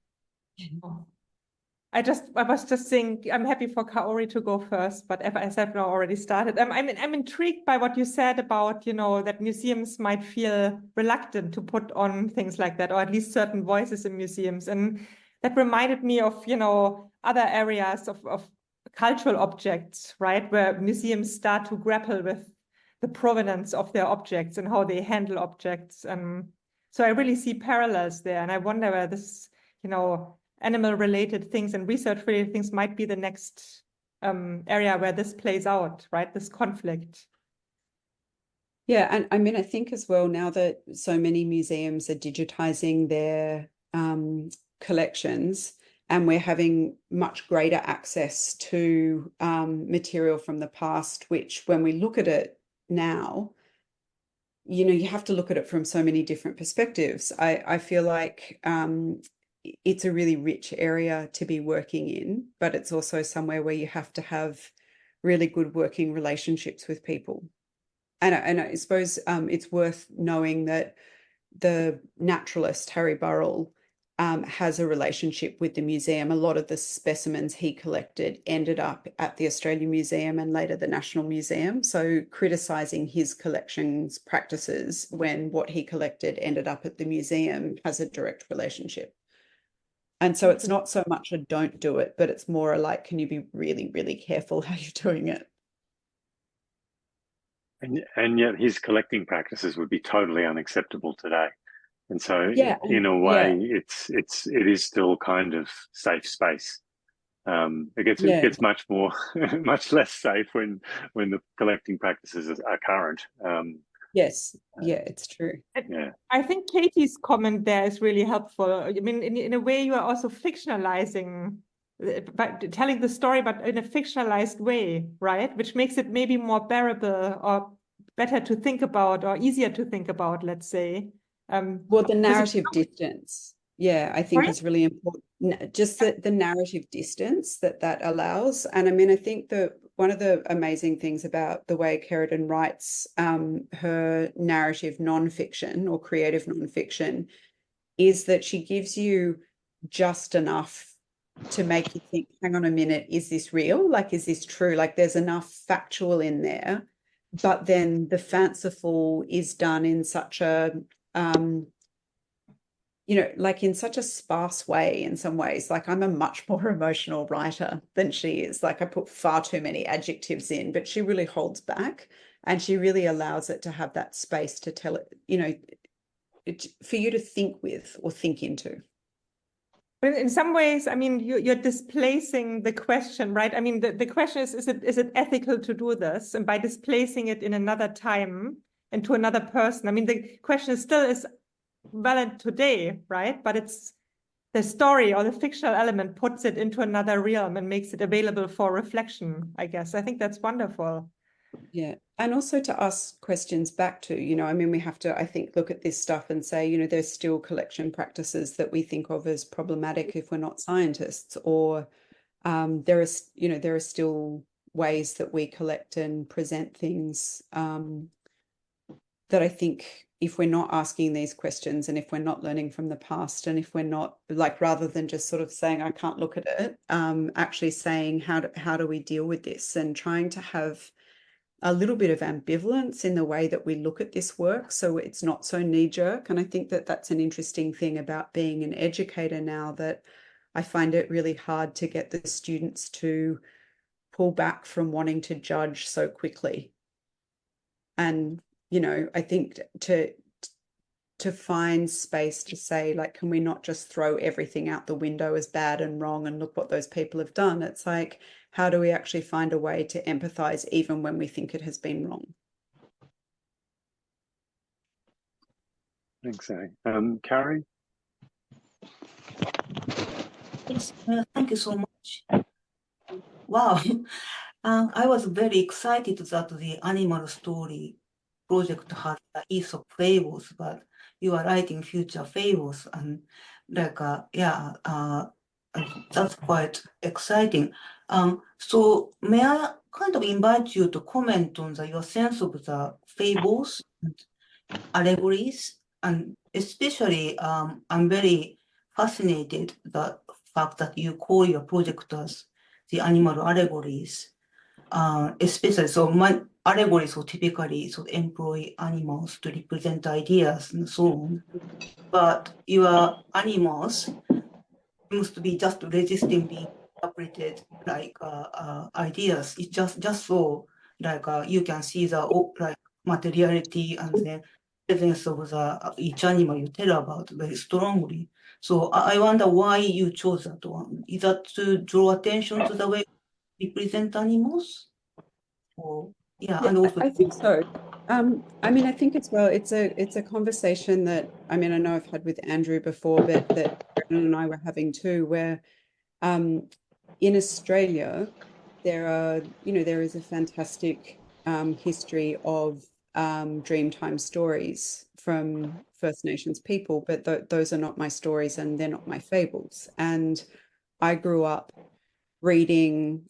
I was just saying, I'm happy for Kaori to go first, but as I've now already started, I'm intrigued by what you said about, that museums might feel reluctant to put on things like that, or at least certain voices in museums. And that reminded me of, other areas of cultural objects, right? Where museums start to grapple with the provenance of their objects and how they handle objects. So I really see parallels there. And I wonder where this, animal-related things and research-related things might be the next area where this plays out, right? This conflict. Yeah, and I mean, I think as well, now that so many museums are digitizing their collections, and we're having much greater access to material from the past, which when we look at it now, you know, you have to look at it from so many different perspectives. I feel like it's a really rich area to be working in, but it's also somewhere where you have to have really good working relationships with people. And I suppose it's worth knowing that the naturalist, Harry Burrell, has a relationship with the museum. A lot of the specimens he collected ended up at the Australian Museum and later the National Museum. So criticising his collections practices when what he collected ended up at the museum has a direct relationship. And so it's not so much a don't do it, but it's more like, can you be really, really careful how you're doing it? And yet his collecting practices would be totally unacceptable today. And so Yeah, in a way, yeah, it is still kind of safe space. It yeah. gets much more much less safe when the collecting practices are current. Yes, yeah, it's true. Yeah. I think Katie's comment there is really helpful. I mean, in a way, you are also fictionalizing, by telling the story, but in a fictionalized way, right? Which makes it maybe more bearable or better to think about or easier to think about, let's say. Well, the narrative distance, yeah, I think is really important. Just the narrative distance that allows. And I mean, I think that one of the amazing things about the way Sheridan writes her narrative nonfiction or creative nonfiction is that she gives you just enough to make you think, hang on a minute, is this real? Like, is this true? Like, there's enough factual in there, but then the fanciful is done in such a you know, like in such a sparse way in some ways. Like, I'm a much more emotional writer than she is. Like, I put far too many adjectives in, but she really holds back and she really allows it to have that space to tell it, you know, for you to think with or think into. But in some ways, I mean, you're displacing the question, right? I mean, the question is it ethical to do this? And by displacing it in another time and to another person, I mean, the question still is valid today, right? But it's the story or the fictional element puts it into another realm and makes it available for reflection, I guess. I think that's wonderful. Yeah. And also to ask questions back to, you know, I mean, we have to, I think, look at this stuff and say, you know, there's still collection practices that we think of as problematic if we're not scientists, or there are still ways that we collect and present things that I think if we're not asking these questions and if we're not learning from the past and if we're not, like, rather than just sort of saying, I can't look at it, actually saying, how do we deal with this, and trying to have a little bit of ambivalence in the way that we look at this work so it's not so knee-jerk. And I think that that's an interesting thing about being an educator now, that I find it really hard to get the students to pull back from wanting to judge so quickly. And, you know, I think to find space to say, like, can we not just throw everything out the window as bad and wrong and look what those people have done? It's like, how do we actually find a way to empathize even when we think it has been wrong? Thanks, Annie. Carrie? Yes, thank you so much. Wow. I was very excited that the animal story project had the Aesop fables, but you are writing future fables, and like that's quite exciting. So may I kind of invite you to comment on your sense of the fables and allegories, and especially I'm very fascinated the fact that you call your project as the animal allegories, especially so my allegories will typically employ animals to represent ideas and so on, but your animals seems to be just resisting being interpreted like ideas. It's just so like you can see the like materiality and the presence of the each animal you tell about very strongly. So I wonder why you chose that one. Is that to draw attention to the way we present animals? Or yeah, and also I think so. I mean, I think as well, it's a conversation that I mean, I know I've had with Andrew before, but that Brennan and I were having too, where in Australia, there is a fantastic history of Dreamtime stories from First Nations people, but those are not my stories and they're not my fables. And I grew up reading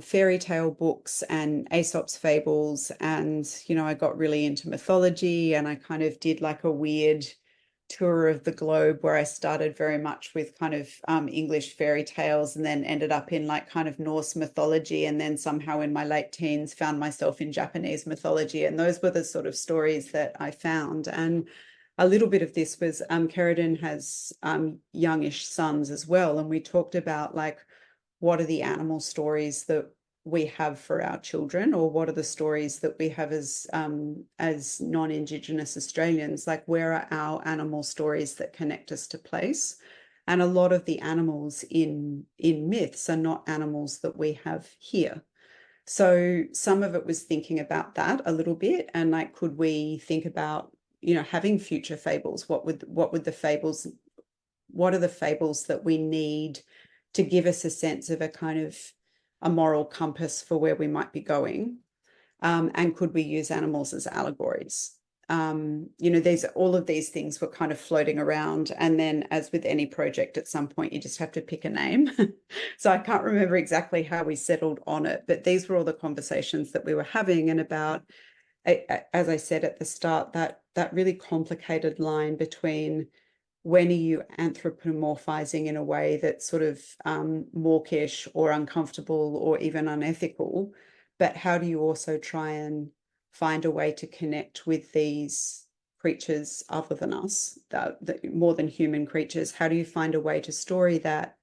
fairy tale books and Aesop's fables, and I got really into mythology, and I kind of did like a weird tour of the globe where I started very much with kind of English fairy tales and then ended up in like kind of Norse mythology, and then somehow in my late teens found myself in Japanese mythology, and those were the sort of stories that I found. And a little bit of this was Kerrigan has youngish sons as well, and we talked about like what are the animal stories that we have for our children, or what are the stories that we have as non-Indigenous Australians? Like, where are our animal stories that connect us to place? And a lot of the animals in myths are not animals that we have here. So some of it was thinking about that a little bit, and like, could we think about having future fables? What are the fables that we need to give us a sense of a kind of a moral compass for where we might be going? And could we use animals as allegories? All of these things were kind of floating around. And then, as with any project, at some point, you just have to pick a name. So I can't remember exactly how we settled on it, but these were all the conversations that we were having. And about, as I said at the start, that really complicated line between when are you anthropomorphizing in a way that's sort of mawkish or uncomfortable or even unethical, but how do you also try and find a way to connect with these creatures other than us, that more than human creatures? How do you find a way to story that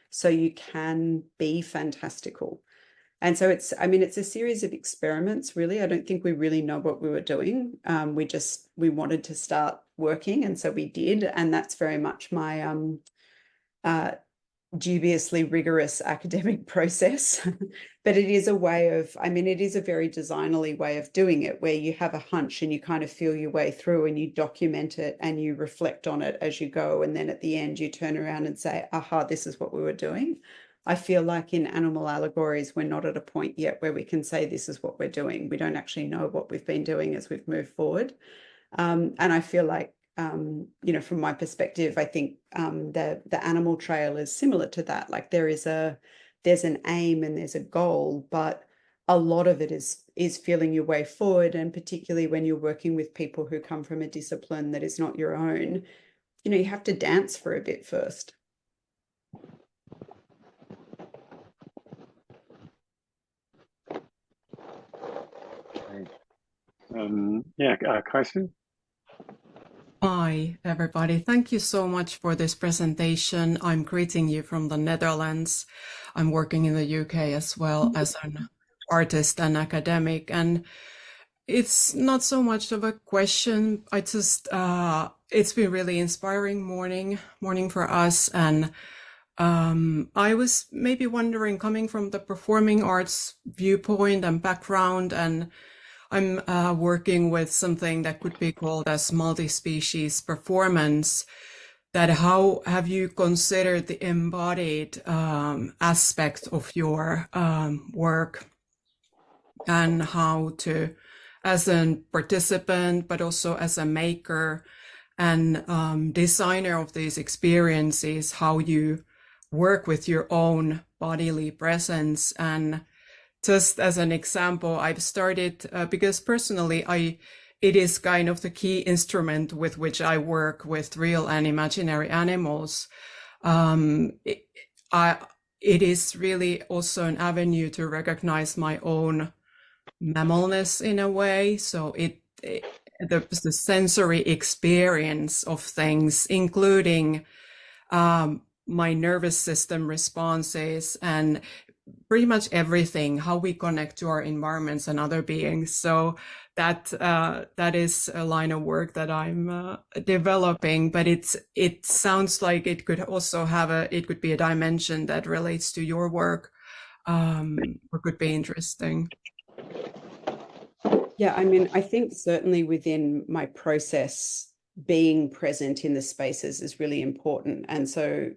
so you can be fantastical? And so it's a series of experiments, really. I don't think we really know what we were doing. We wanted to start working, and so we did. And that's very much my dubiously rigorous academic process. But it is a way of, it is a very designerly way of doing it, where you have a hunch and you kind of feel your way through and you document it and you reflect on it as you go. And then at the end, you turn around and say, aha, this is what we were doing. I feel like in animal allegories, we're not at a point yet where we can say this is what we're doing. We don't actually know what we've been doing as we've moved forward. And I feel like, from my perspective, I think the animal trail is similar to that. Like there's an aim and there's a goal, but a lot of it is feeling your way forward. And particularly when you're working with people who come from a discipline that is not your own, you have to dance for a bit first. Kaisu? Hi, everybody. Thank you so much for this presentation. I'm greeting you from the Netherlands. I'm working in the UK as well as an artist and academic. And it's not so much of a question. I just, it's been really inspiring morning for us. And I was maybe wondering, coming from the performing arts viewpoint and background, and I'm working with something that could be called as multi-species performance, that how have you considered the embodied aspect of your work, and how to, as a participant, but also as a maker and designer of these experiences, how you work with your own bodily presence? And just as an example, I've started, because personally, it is kind of the key instrument with which I work with real and imaginary animals. It is really also an avenue to recognize my own mammalness in a way. So the sensory experience of things, including my nervous system responses and pretty much everything, how we connect to our environments and other beings. So that is a line of work that I'm developing, but it sounds like it could also it could be a dimension that relates to your work, or could be interesting. Yeah, I mean, I think certainly within my process, being present in the spaces is really important. And so,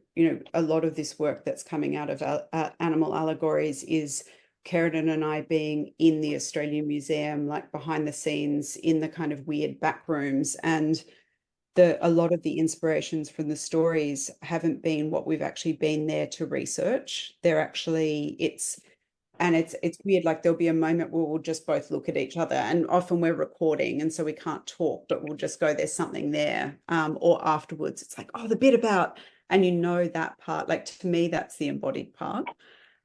a lot of this work that's coming out of Animal Allegories is Kerrigan and I being in the Australian Museum, like behind the scenes in the kind of weird back rooms. And a lot of the inspirations from the stories haven't been what we've actually been there to research. They're actually, it's weird, like there'll be a moment where we'll just both look at each other, and often we're recording and so we can't talk, but we'll just go, there's something there. Or afterwards it's like, oh, the bit about, and that part, like to me, that's the embodied part.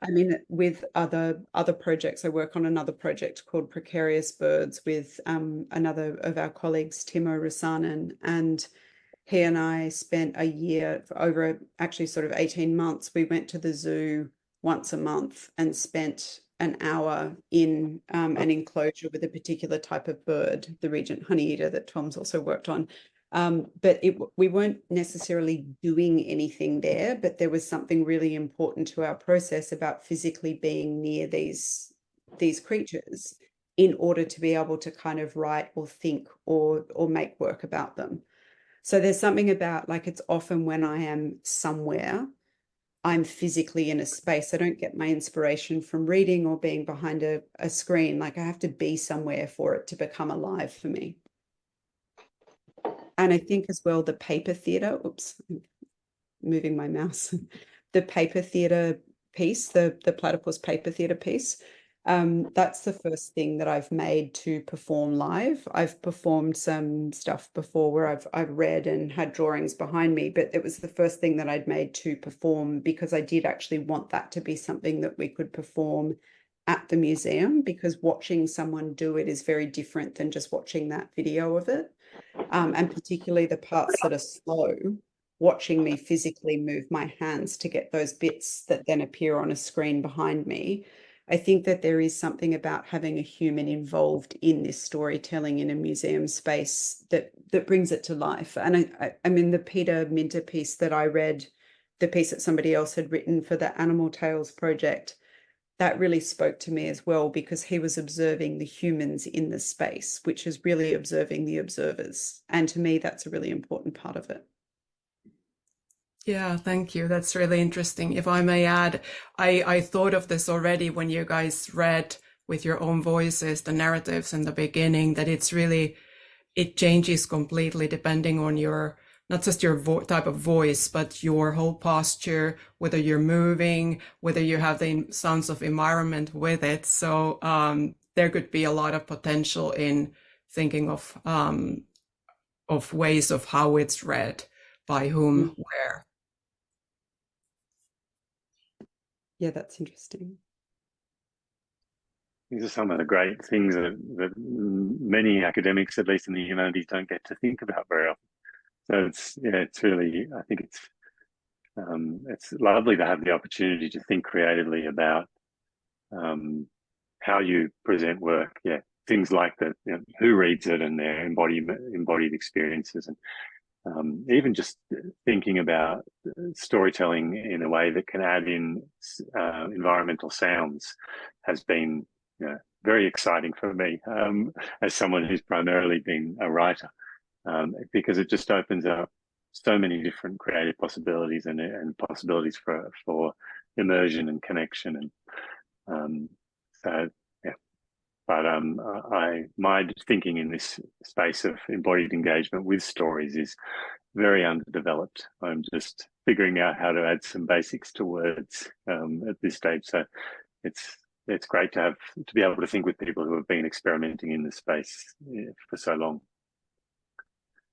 I mean, with other projects, I work on another project called Precarious Birds with another of our colleagues, Timo Rasanen, and he and I spent a year, over actually sort of 18 months, we went to the zoo once a month and spent an hour in an enclosure with a particular type of bird, the regent honeyeater that Tom's also worked on. But we weren't necessarily doing anything there, but there was something really important to our process about physically being near these creatures in order to be able to kind of write or think or make work about them. So there's something about, like, it's often when I am somewhere, I'm physically in a space. I don't get my inspiration from reading or being behind a screen. Like, I have to be somewhere for it to become alive for me. And I think as well, the paper theatre, oops, I'm moving my mouse, the paper theatre piece, the platypus paper theatre piece, that's the first thing that I've made to perform live. I've performed some stuff before where I've read and had drawings behind me, but it was the first thing that I'd made to perform, because I did actually want that to be something that we could perform at the museum, because watching someone do it is very different than just watching that video of it. And particularly the parts that are slow, watching me physically move my hands to get those bits that then appear on a screen behind me. I think that there is something about having a human involved in this storytelling in a museum space that brings it to life. And I mean, the Peter Minter piece that I read, the piece that somebody else had written for the Animal Tales project, that really spoke to me as well, because he was observing the humans in the space, which is really observing the observers. And to me, that's a really important part of it. Yeah, thank you. That's really interesting. If I may add, I thought of this already when you guys read with your own voices the narratives in the beginning, that it's really, it changes completely depending on your, not just your type of voice, but your whole posture, whether you're moving, whether you have the sounds of environment with it. So there could be a lot of potential in thinking of ways of how it's read, by whom, where. Yeah, that's interesting. These are some of the great things that many academics, at least in the humanities, don't get to think about very often. So it's really, I think it's lovely to have the opportunity to think creatively about how you present work. Yeah, things like that, who reads it and their embodied experiences, and even just thinking about storytelling in a way that can add in environmental sounds has been very exciting for me as someone who's primarily been a writer, because it just opens up so many different creative possibilities and possibilities for immersion and connection. And so, yeah. But my thinking in this space of embodied engagement with stories is very underdeveloped. I'm just figuring out how to add some basics to words at this stage. So it's great to be able to think with people who have been experimenting in this space for so long.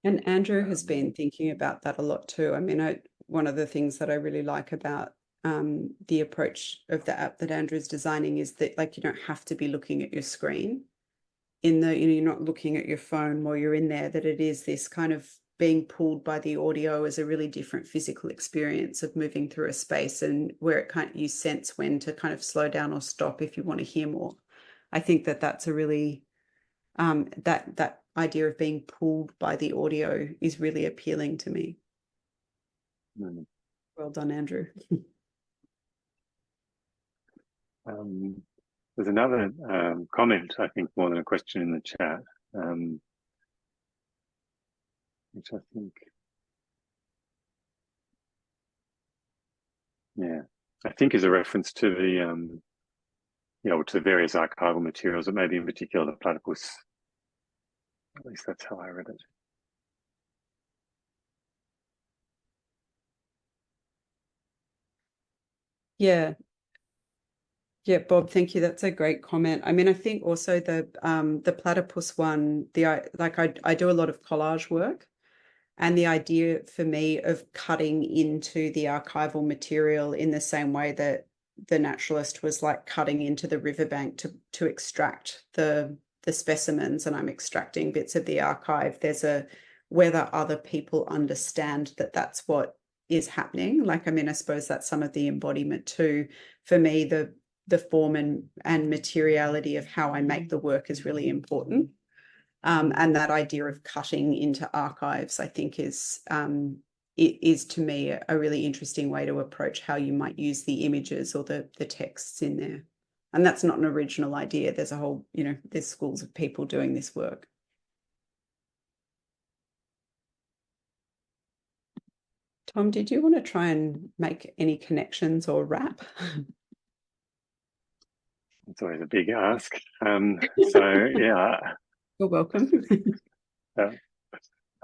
And Andrew has been thinking about that a lot too. I mean, one of the things that I really like about the approach of the app that Andrew's designing is that, like, you don't have to be looking at your screen you're not looking at your phone while you're in there, that it is this kind of being pulled by the audio as a really different physical experience of moving through a space, and where it you sense when to kind of slow down or stop if you want to hear more. I think that that's a really, that idea of being pulled by the audio is really appealing to me. Well done, Andrew. There's another comment, I think, more than a question in the chat, which I think, yeah, I think is a reference to the, to various archival materials, but maybe in particular the platypus. At least that's how I read it. Yeah. Yeah, Bob, thank you. That's a great comment. I mean, I think also the platypus one, I do a lot of collage work, and the idea for me of cutting into the archival material in the same way that the naturalist was like cutting into the riverbank to extract the specimens, and I'm extracting bits of the archive. There's whether other people understand that that's what is happening. Like, I mean, I suppose that's some of the embodiment too. For me, the form and materiality of how I make the work is really important. And that idea of cutting into archives, I think, is to me a really interesting way to approach how you might use the images or the texts in there. And that's not an original idea. There's a whole, there's schools of people doing this work. Tom, did you want to try and make any connections or wrap? It's always a big ask. So yeah, you're welcome.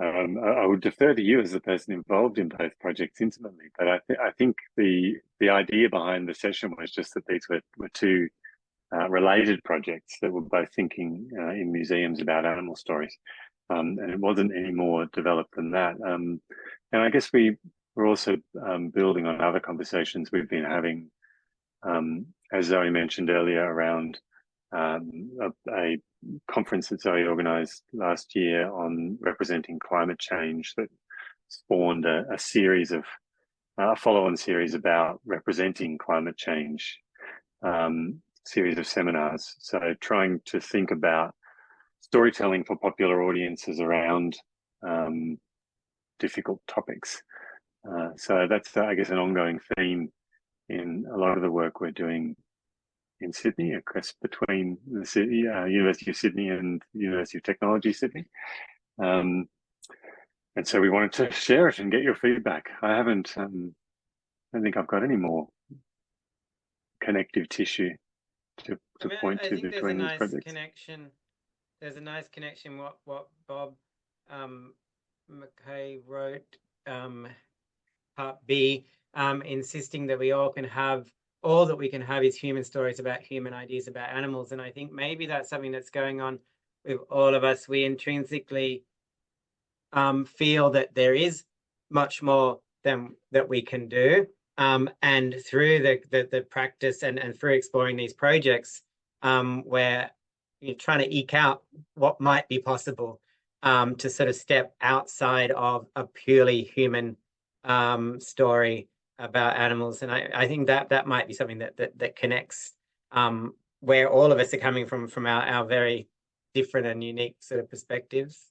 I would defer to you as the person involved in both projects intimately, but I think the idea behind the session was just that these were two related projects that were both thinking in museums about animal stories, and it wasn't any more developed than that. And I guess we're also building on other conversations we've been having, as Zoe mentioned earlier, around a conference that Zoe organised last year on representing climate change that spawned a series of a follow-on series about representing climate change, series of seminars. So trying to think about storytelling for popular audiences around difficult topics. So that's, I guess, an ongoing theme in a lot of the work we're doing in Sydney, across between the city, University of Sydney and University of Technology Sydney. And so we wanted to share it and get your feedback. I don't think I've got any more connective tissue to point to between these projects. There's a nice connection what Bob McKay wrote, part B, insisting that we all can have, all that we can have is human stories about human ideas about animals. And I think maybe that's something that's going on with all of us. We intrinsically feel that there is much more than that we can do. And through the practice and through exploring these projects, where you're trying to eke out what might be possible, to sort of step outside of a purely human story about animals. And I think that might be something that connects, where all of us are coming from our very different and unique sort of perspectives.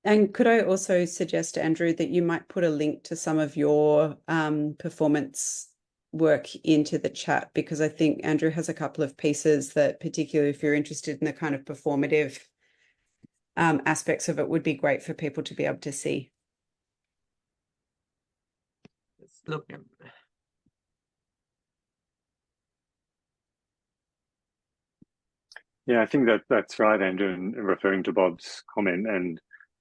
And could I also suggest, Andrew, that you might put a link to some of your performance work into the chat, because I think Andrew has a couple of pieces that, particularly if you're interested in the kind of performative aspects of it, would be great for people to be able to see. Let's look. Yeah, I think that's right, Andrew, and referring to Bob's comment, and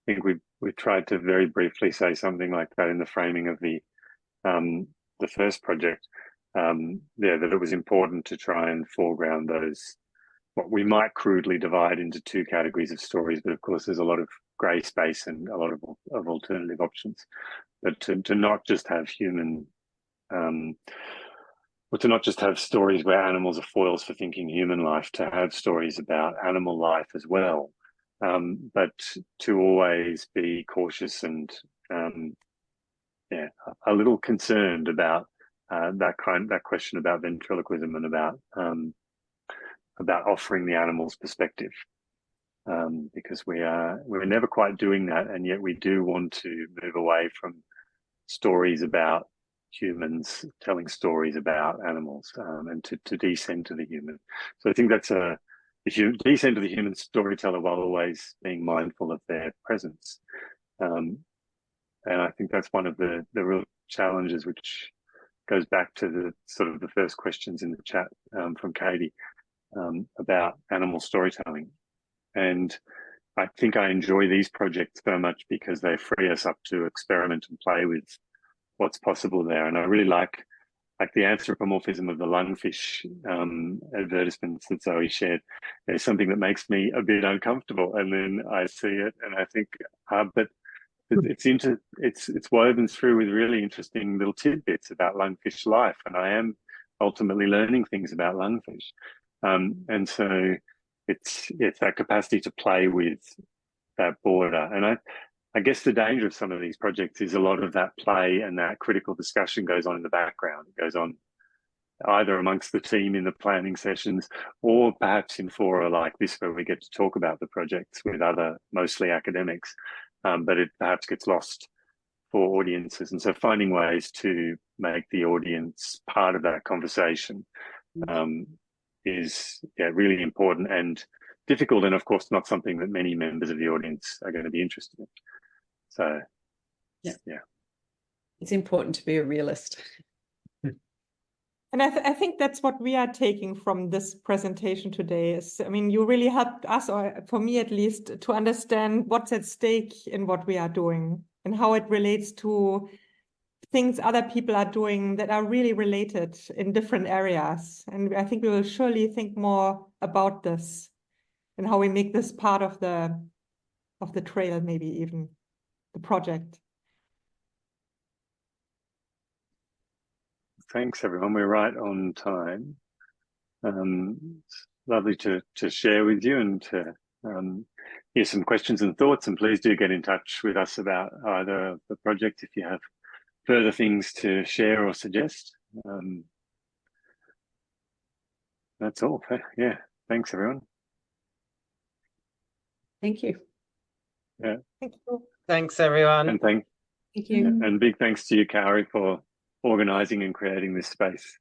I think we tried to very briefly say something like that in the framing of the first project. That it was important to try and foreground those, what we might crudely divide into two categories of stories, but of course there's a lot of grey space and a lot of alternative options. But to not just have human, or to not just have stories where animals are foils for thinking human life, to have stories about animal life as well, but to always be cautious and a little concerned about that question about ventriloquism and about offering the animal's perspective, because we're never quite doing that, and yet we do want to move away from stories about humans telling stories about animals, and to descend to the human. So I think that's if you descend to the human storyteller while always being mindful of their presence. And I think that's one of the real challenges, which goes back to the sort of the first questions in the chat from Katie about animal storytelling. And I think I enjoy these projects so much because they free us up to experiment and play with what's possible there. And I really like the anthropomorphism of the lungfish advertisements that Zoe shared. There's something that makes me a bit uncomfortable, and then I see it and I think, but it's woven through with really interesting little tidbits about lungfish life, and I am ultimately learning things about lungfish, and so it's that capacity to play with that border. And I guess the danger of some of these projects is a lot of that play and that critical discussion goes on in the background. It goes on either amongst the team in the planning sessions, or perhaps in fora like this where we get to talk about the projects with other mostly academics, but it perhaps gets lost for audiences. And so finding ways to make the audience part of that conversation is really important and difficult, and of course not something that many members of the audience are going to be interested in. So yeah, it's important to be a realist. And I think that's what we are taking from this presentation today is, I mean, you really helped us, or for me at least, to understand what's at stake in what we are doing and how it relates to things other people are doing that are really related in different areas. And I think we will surely think more about this and how we make this part of the trail, maybe even the project. Thanks everyone. We're right on time. It's lovely to share with you and to hear some questions and thoughts, and please do get in touch with us about either of the project if you have further things to share or suggest. That's all. Yeah, thanks everyone. Thank you. Yeah. Thank you. Thanks, everyone. And thank you. And big thanks to you, Kauri, for organising and creating this space.